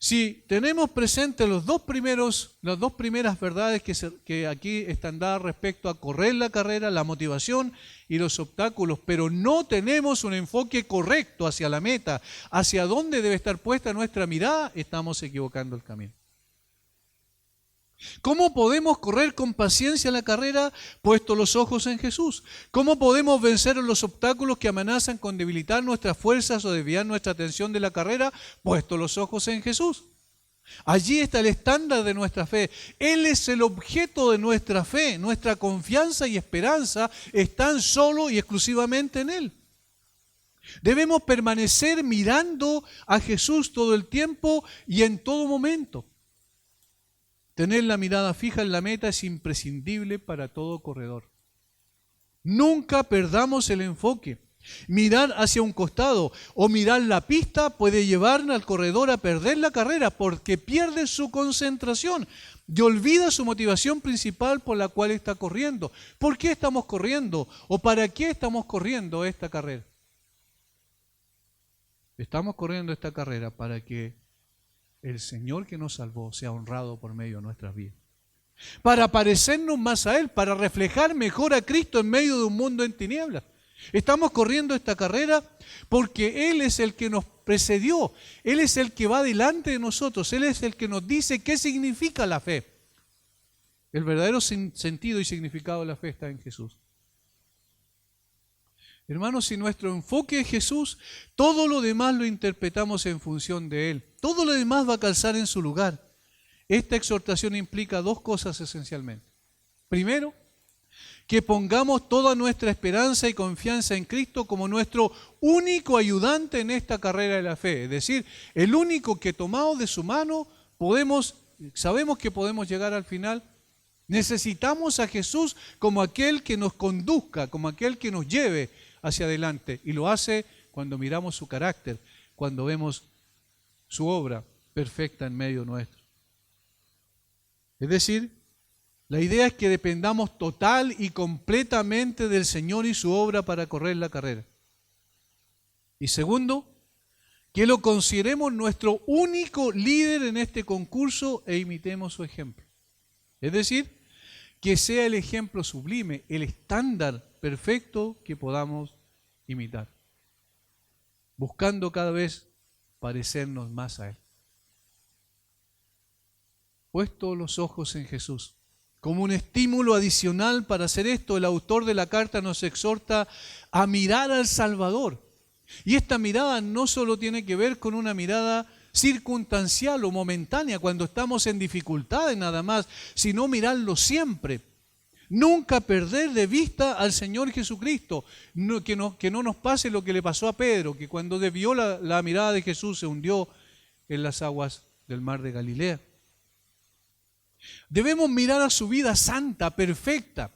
Si tenemos presentes las dos primeras verdades que aquí están dadas respecto a correr la carrera, la motivación y los obstáculos, pero no tenemos un enfoque correcto hacia la meta, hacia dónde debe estar puesta nuestra mirada, estamos equivocando el camino. ¿Cómo podemos correr con paciencia la carrera puesto los ojos en Jesús? ¿Cómo podemos vencer los obstáculos que amenazan con debilitar nuestras fuerzas o desviar nuestra atención de la carrera puesto los ojos en Jesús? Allí está el estándar de nuestra fe. Él es el objeto de nuestra fe. Nuestra confianza y esperanza están solo y exclusivamente en Él. Debemos permanecer mirando a Jesús todo el tiempo y en todo momento. Tener la mirada fija en la meta es imprescindible para todo corredor. Nunca perdamos el enfoque. Mirar hacia un costado o mirar la pista puede llevar al corredor a perder la carrera porque pierde su concentración y olvida su motivación principal por la cual está corriendo. ¿Por qué estamos corriendo? ¿O para qué estamos corriendo esta carrera? Estamos corriendo esta carrera para que el Señor que nos salvó sea honrado por medio de nuestras vidas. Para parecernos más a Él, para reflejar mejor a Cristo en medio de un mundo en tinieblas. Estamos corriendo esta carrera porque Él es el que nos precedió. Él es el que va delante de nosotros. Él es el que nos dice qué significa la fe. El verdadero sentido y significado de la fe está en Jesús. Hermanos, si nuestro enfoque es Jesús, todo lo demás lo interpretamos en función de Él. Todo lo demás va a calzar en su lugar. Esta exhortación implica dos cosas esencialmente. Primero, que pongamos toda nuestra esperanza y confianza en Cristo como nuestro único ayudante en esta carrera de la fe. Es decir, el único que tomado de su mano sabemos que podemos llegar al final. Necesitamos a Jesús como aquel que nos conduzca, como aquel que nos lleve hacia adelante, y lo hace cuando miramos su carácter, cuando vemos su obra perfecta en medio nuestro. Es decir, la idea es que dependamos total y completamente del Señor y su obra para correr la carrera. Y segundo, que lo consideremos nuestro único líder en este concurso e imitemos su ejemplo. Es decir, que sea el ejemplo sublime, el estándar perfecto que podamos imitar, buscando cada vez parecernos más a Él. Puesto los ojos en Jesús. Como un estímulo adicional para hacer esto, el autor de la carta nos exhorta a mirar al Salvador. Y esta mirada no solo tiene que ver con una mirada circunstancial o momentánea, cuando estamos en dificultades nada más, sino mirarlo siempre. Nunca perder de vista al Señor Jesucristo, que no nos pase lo que le pasó a Pedro, que cuando desvió la mirada de Jesús se hundió en las aguas del mar de Galilea. Debemos mirar a su vida santa, perfecta.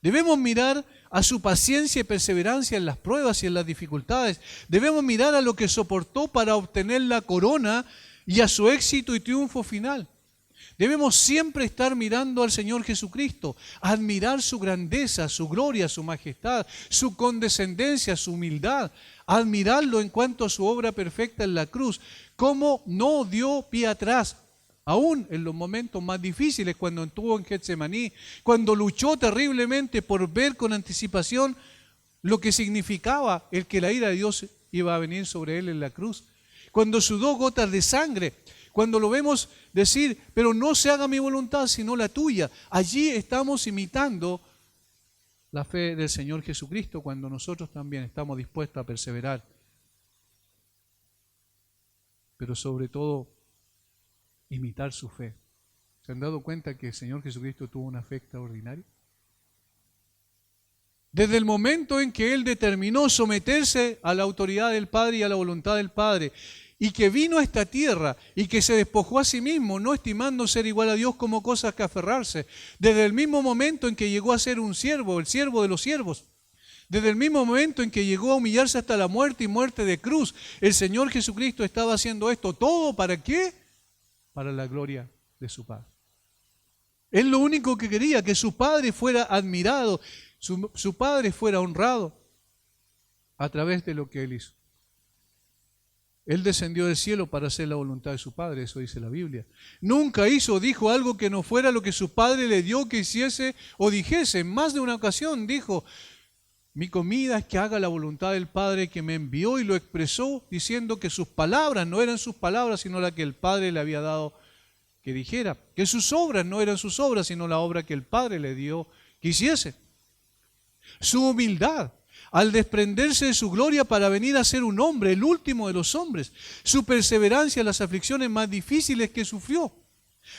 Debemos mirar a su paciencia y perseverancia en las pruebas y en las dificultades. Debemos mirar a lo que soportó para obtener la corona y a su éxito y triunfo final. Debemos siempre estar mirando al Señor Jesucristo, admirar su grandeza, su gloria, su majestad, su condescendencia, su humildad, admirarlo en cuanto a su obra perfecta en la cruz, cómo no dio pie atrás, aún en los momentos más difíciles, cuando estuvo en Getsemaní, cuando luchó terriblemente por ver con anticipación lo que significaba el que la ira de Dios iba a venir sobre él en la cruz, cuando sudó gotas de sangre, cuando lo vemos decir, pero no se haga mi voluntad sino la tuya. Allí estamos imitando la fe del Señor Jesucristo cuando nosotros también estamos dispuestos a perseverar. Pero sobre todo, imitar su fe. ¿Se han dado cuenta que el Señor Jesucristo tuvo una fe extraordinaria? Desde el momento en que Él determinó someterse a la autoridad del Padre y a la voluntad del Padre, y que vino a esta tierra y que se despojó a sí mismo, no estimando ser igual a Dios como cosas que aferrarse, desde el mismo momento en que llegó a ser un siervo, el siervo de los siervos, desde el mismo momento en que llegó a humillarse hasta la muerte y muerte de cruz, el Señor Jesucristo estaba haciendo esto todo, ¿para qué? Para la gloria de su Padre. Él lo único que quería, que su Padre fuera admirado, su Padre fuera honrado a través de lo que Él hizo. Él descendió del cielo para hacer la voluntad de su Padre, eso dice la Biblia. Nunca hizo o dijo algo que no fuera lo que su Padre le dio que hiciese o dijese. En más de una ocasión dijo, mi comida es que haga la voluntad del Padre que me envió, y lo expresó diciendo que sus palabras no eran sus palabras, sino la que el Padre le había dado que dijera. Que sus obras no eran sus obras, sino la obra que el Padre le dio que hiciese. Su humildad al desprenderse de su gloria para venir a ser un hombre, el último de los hombres. Su perseverancia en las aflicciones más difíciles que sufrió.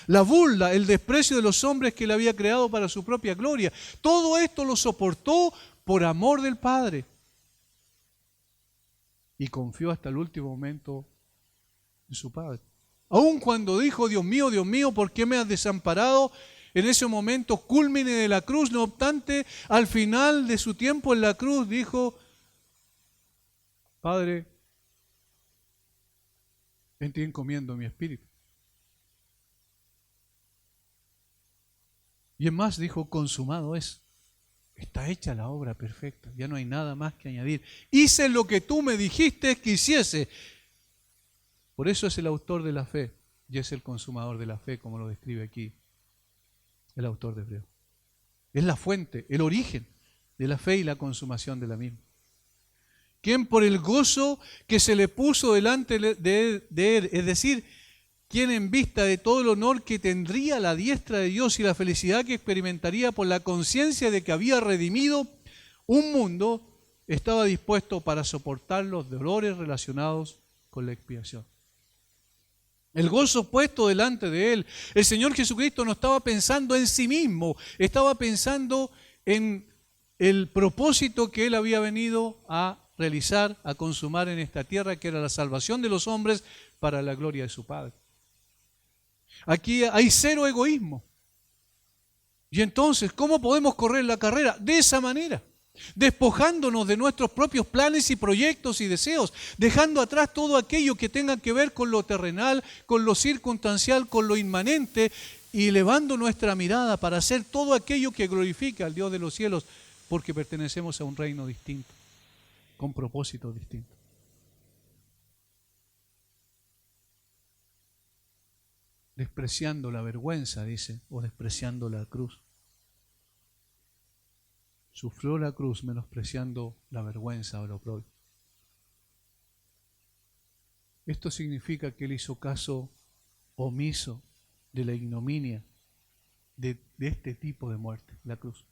La burla, el desprecio de los hombres que él había creado para su propia gloria. Todo esto lo soportó por amor del Padre. Y confió hasta el último momento en su Padre. Aun cuando dijo, Dios mío, ¿por qué me has desamparado? En ese momento cúlmine de la cruz, no obstante, al final de su tiempo en la cruz dijo, Padre, en ti encomiendo mi espíritu. Y en más dijo, consumado es. Está hecha la obra perfecta, ya no hay nada más que añadir. Hice lo que tú me dijiste que hiciese. Por eso es el autor de la fe y es el consumador de la fe, como lo describe aquí el autor de Hebreos. Es la fuente, el origen de la fe y la consumación de la misma. Quien por el gozo que se le puso delante de él, es decir, quien en vista de todo el honor que tendría a la diestra de Dios y la felicidad que experimentaría por la conciencia de que había redimido un mundo, estaba dispuesto para soportar los dolores relacionados con la expiación. El gozo puesto delante de él. El Señor Jesucristo no estaba pensando en sí mismo, estaba pensando en el propósito que él había venido a realizar, a consumar en esta tierra, que era la salvación de los hombres para la gloria de su Padre. Aquí hay cero egoísmo. Y entonces, ¿cómo podemos correr la carrera? De esa manera. Despojándonos de nuestros propios planes y proyectos y deseos, dejando atrás todo aquello que tenga que ver con lo terrenal, con lo circunstancial, con lo inmanente, y elevando nuestra mirada para hacer todo aquello que glorifica al Dios de los cielos, porque pertenecemos a un reino distinto, con propósitos distintos. Despreciando la vergüenza, dice, o despreciando la cruz. Sufrió la cruz menospreciando la vergüenza o el oprobio. Esto significa que él hizo caso omiso de la ignominia de este tipo de muerte, la cruz.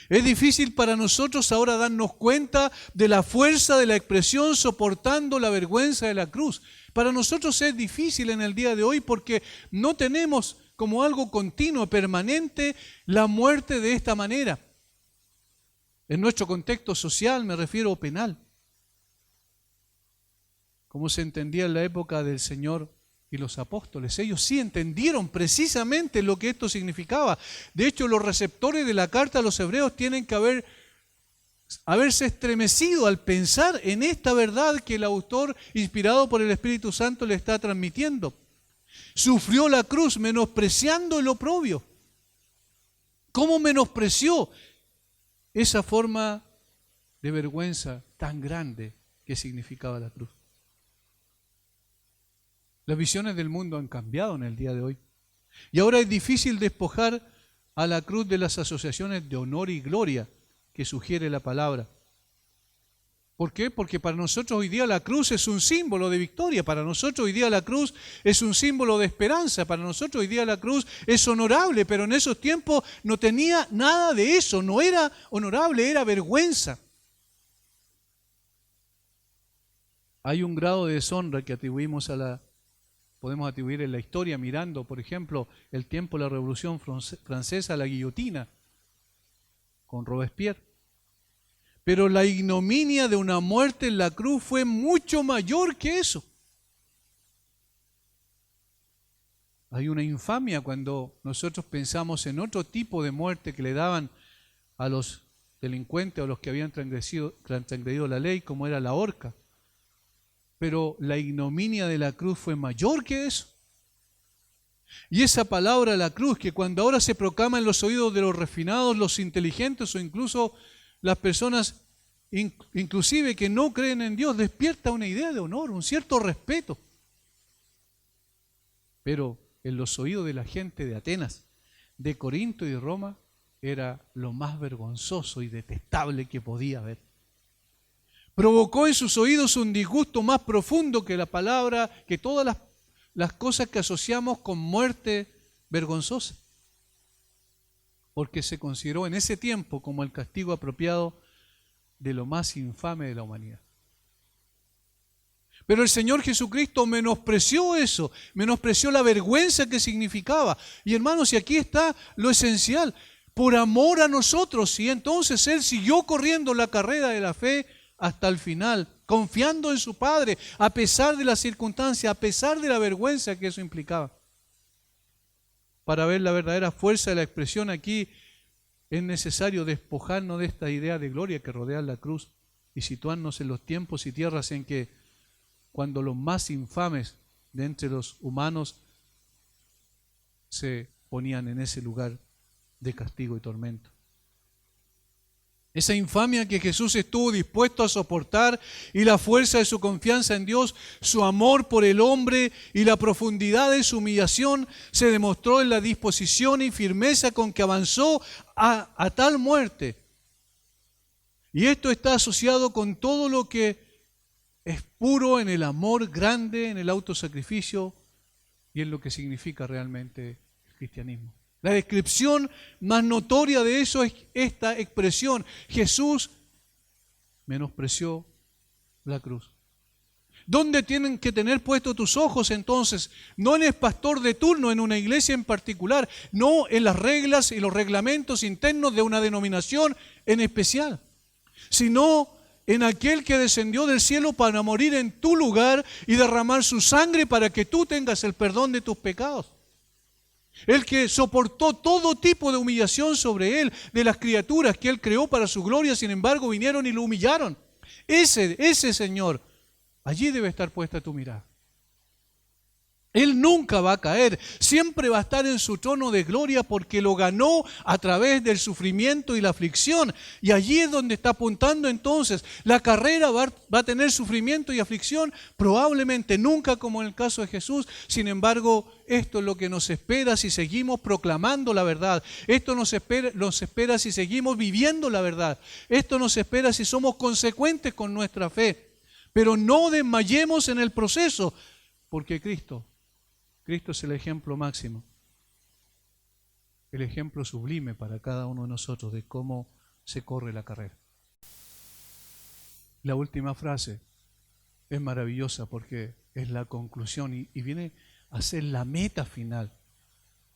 Es difícil para nosotros ahora darnos cuenta de la fuerza de la expresión soportando la vergüenza de la cruz. Para nosotros es difícil en el día de hoy porque no tenemos como algo continuo, permanente, la muerte de esta manera. En nuestro contexto social, me refiero penal, como se entendía en la época del Señor y los apóstoles. Ellos sí entendieron precisamente lo que esto significaba. De hecho, los receptores de la carta a los hebreos tienen que haberse estremecido al pensar en esta verdad que el autor, inspirado por el Espíritu Santo, le está transmitiendo. Sufrió la cruz menospreciando el oprobio. ¿Cómo menospreció esa forma de vergüenza tan grande que significaba la cruz? Las visiones del mundo han cambiado en el día de hoy. Y ahora es difícil despojar a la cruz de las asociaciones de honor y gloria que sugiere la palabra. ¿Por qué? Porque para nosotros hoy día la cruz es un símbolo de victoria. Para nosotros hoy día la cruz es un símbolo de esperanza. Para nosotros hoy día la cruz es honorable, pero en esos tiempos no tenía nada de eso. No era honorable, era vergüenza. Hay un grado de deshonra que podemos atribuir en la historia mirando, por ejemplo, el tiempo de la Revolución Francesa, la guillotina, con Robespierre. Pero la ignominia de una muerte en la cruz fue mucho mayor que eso. Hay una infamia cuando nosotros pensamos en otro tipo de muerte que le daban a los delincuentes o a los que habían transgredido la ley, como era la horca. Pero la ignominia de la cruz fue mayor que eso. Y esa palabra, la cruz, que cuando ahora se proclama en los oídos de los refinados, los inteligentes o incluso las personas inclusive que no creen en Dios, despierta una idea de honor, un cierto respeto. Pero en los oídos de la gente de Atenas, de Corinto y de Roma, era lo más vergonzoso y detestable que podía haber. Provocó en sus oídos un disgusto más profundo que la palabra, que todas las cosas que asociamos con muerte vergonzosa, porque se consideró en ese tiempo como el castigo apropiado de lo más infame de la humanidad. Pero el Señor Jesucristo menospreció eso, menospreció la vergüenza que significaba. Y hermanos, y aquí está lo esencial, por amor a nosotros, y entonces Él siguió corriendo la carrera de la fe hasta el final, confiando en su Padre, a pesar de las circunstancias, a pesar de la vergüenza que eso implicaba. Para ver la verdadera fuerza de la expresión aquí, es necesario despojarnos de esta idea de gloria que rodea la cruz y situarnos en los tiempos y tierras en que, cuando los más infames de entre los humanos se ponían en ese lugar de castigo y tormento. Esa infamia que Jesús estuvo dispuesto a soportar y la fuerza de su confianza en Dios, su amor por el hombre y la profundidad de su humillación se demostró en la disposición y firmeza con que avanzó a tal muerte. Y esto está asociado con todo lo que es puro en el amor grande, en el autosacrificio y en lo que significa realmente el cristianismo. La descripción más notoria de eso es esta expresión: Jesús menospreció la cruz. ¿Dónde tienen que tener puestos tus ojos entonces? No en el pastor de turno, en una iglesia en particular, no en las reglas y los reglamentos internos de una denominación en especial, sino en aquel que descendió del cielo para morir en tu lugar y derramar su sangre para que tú tengas el perdón de tus pecados. El que soportó todo tipo de humillación sobre él, de las criaturas que él creó para su gloria, sin embargo vinieron y lo humillaron. Ese Señor, allí debe estar puesta tu mirada. Él nunca va a caer, siempre va a estar en su trono de gloria porque lo ganó a través del sufrimiento y la aflicción. Y allí es donde está apuntando entonces. La carrera va a tener sufrimiento y aflicción, probablemente nunca como en el caso de Jesús. Sin embargo, esto es lo que nos espera si seguimos proclamando la verdad. Esto nos espera si seguimos viviendo la verdad. Esto nos espera si somos consecuentes con nuestra fe. Pero no desmayemos en el Proceso, porque Cristo es el ejemplo máximo, el ejemplo sublime para cada uno de nosotros de cómo se corre la carrera. La última frase es maravillosa porque es la conclusión y viene a ser la meta final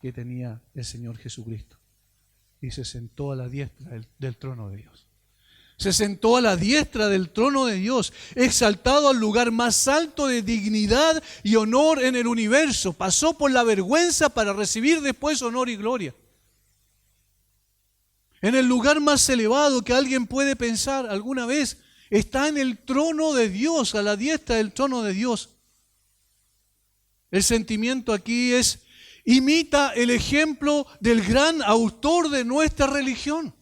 que tenía el Señor Jesucristo. Y se sentó a la diestra del trono de Dios. Se sentó a la diestra del trono de Dios, exaltado al lugar más alto de dignidad y honor en el universo. Pasó por la vergüenza para recibir después honor y gloria. En el lugar más elevado que alguien puede pensar alguna vez, está en el trono de Dios, a la diestra del trono de Dios. El sentimiento aquí es: imita el ejemplo del gran autor de nuestra religión.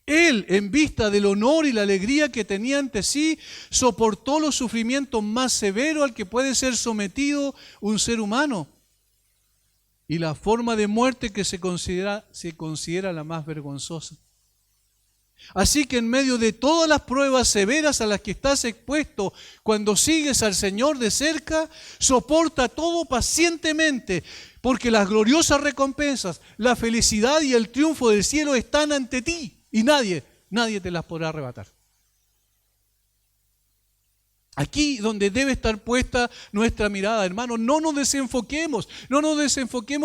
Él, en vista del honor y la alegría que tenía ante sí, soportó los sufrimientos más severos al que puede ser sometido un ser humano y la forma de muerte que se considera la más vergonzosa. Así que en medio de todas las pruebas severas a las que estás expuesto cuando sigues al Señor de cerca, soporta todo pacientemente, porque las gloriosas recompensas, la felicidad y el triunfo del cielo están ante ti. Y nadie te las podrá arrebatar. Aquí donde debe estar puesta nuestra mirada, hermano, no nos desenfoquemos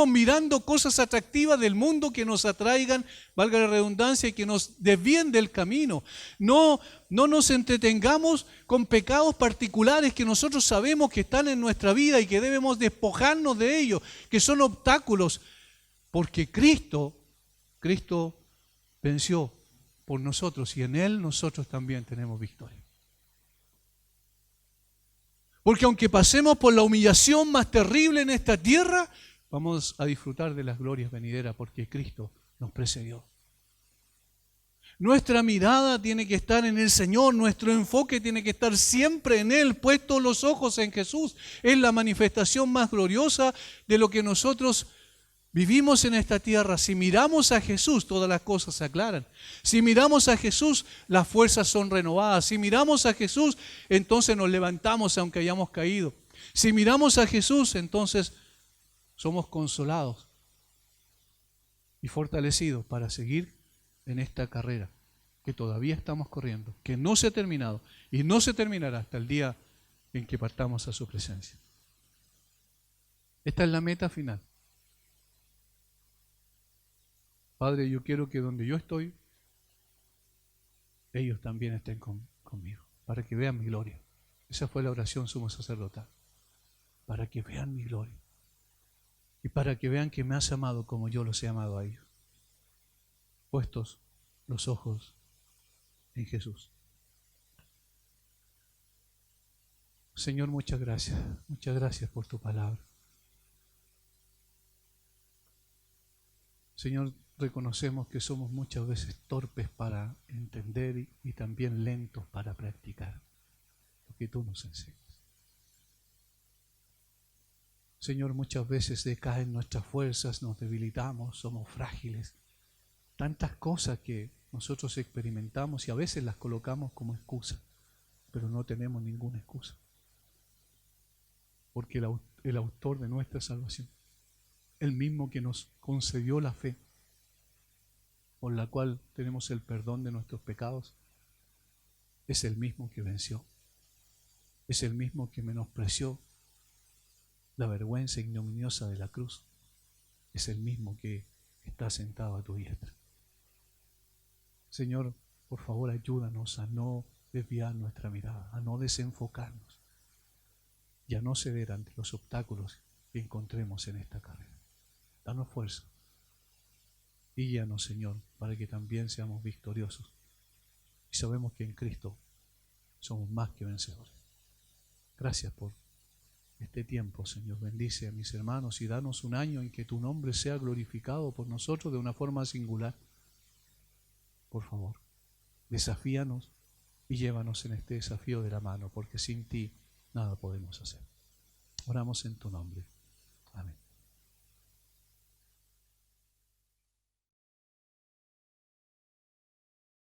mirando cosas atractivas del mundo que nos atraigan, valga la redundancia, y que nos desvíen del camino. No nos entretengamos con pecados particulares que nosotros sabemos que están en nuestra vida y que debemos despojarnos de ellos, que son obstáculos, porque Cristo venció por nosotros y en Él nosotros también tenemos victoria. Porque aunque pasemos por la humillación más terrible en esta tierra, vamos a disfrutar de las glorias venideras porque Cristo nos precedió. Nuestra mirada tiene que estar en el Señor, nuestro enfoque tiene que estar siempre en Él, puestos los ojos en Jesús. Es la manifestación más gloriosa de lo que nosotros vivimos en esta tierra. Si miramos a Jesús, todas las cosas se aclaran. Si miramos a Jesús, las fuerzas son renovadas. Si miramos a Jesús, entonces nos levantamos aunque hayamos caído. Si miramos a Jesús, entonces somos consolados y fortalecidos para seguir en esta carrera que todavía estamos corriendo, que no se ha terminado y no se terminará hasta el día en que partamos a su presencia. Esta es la meta final. Padre, yo quiero que donde yo estoy, ellos también estén conmigo, para que vean mi gloria. Esa fue la oración sumo sacerdotal. Para que vean mi gloria. Y para que vean que me has amado como yo los he amado a ellos. Puestos los ojos en Jesús. Señor, muchas gracias. Muchas gracias por tu palabra. Señor, reconocemos que somos muchas veces torpes para entender y también lentos para practicar lo que tú nos enseñas. Señor, muchas veces decaen nuestras fuerzas, nos debilitamos, somos frágiles. Tantas cosas que nosotros experimentamos y a veces las colocamos como excusa, pero no tenemos ninguna excusa. Porque el autor de nuestra salvación, el mismo que nos concedió la fe, por la cual tenemos el perdón de nuestros pecados, es el mismo que venció, es el mismo que menospreció la vergüenza ignominiosa de la cruz, es el mismo que está sentado a tu diestra. Señor, por favor, ayúdanos a no desviar nuestra mirada, a no desenfocarnos y a no ceder ante los obstáculos que encontremos en esta carrera. Danos fuerza y guíanos, Señor, para que también seamos victoriosos. Y sabemos que en Cristo somos más que vencedores. Gracias por este tiempo, Señor. Bendice a mis hermanos y danos un año en que tu nombre sea glorificado por nosotros de una forma singular. Por favor, desafíanos y llévanos en este desafío de la mano, porque sin ti nada podemos hacer. Oramos en tu nombre.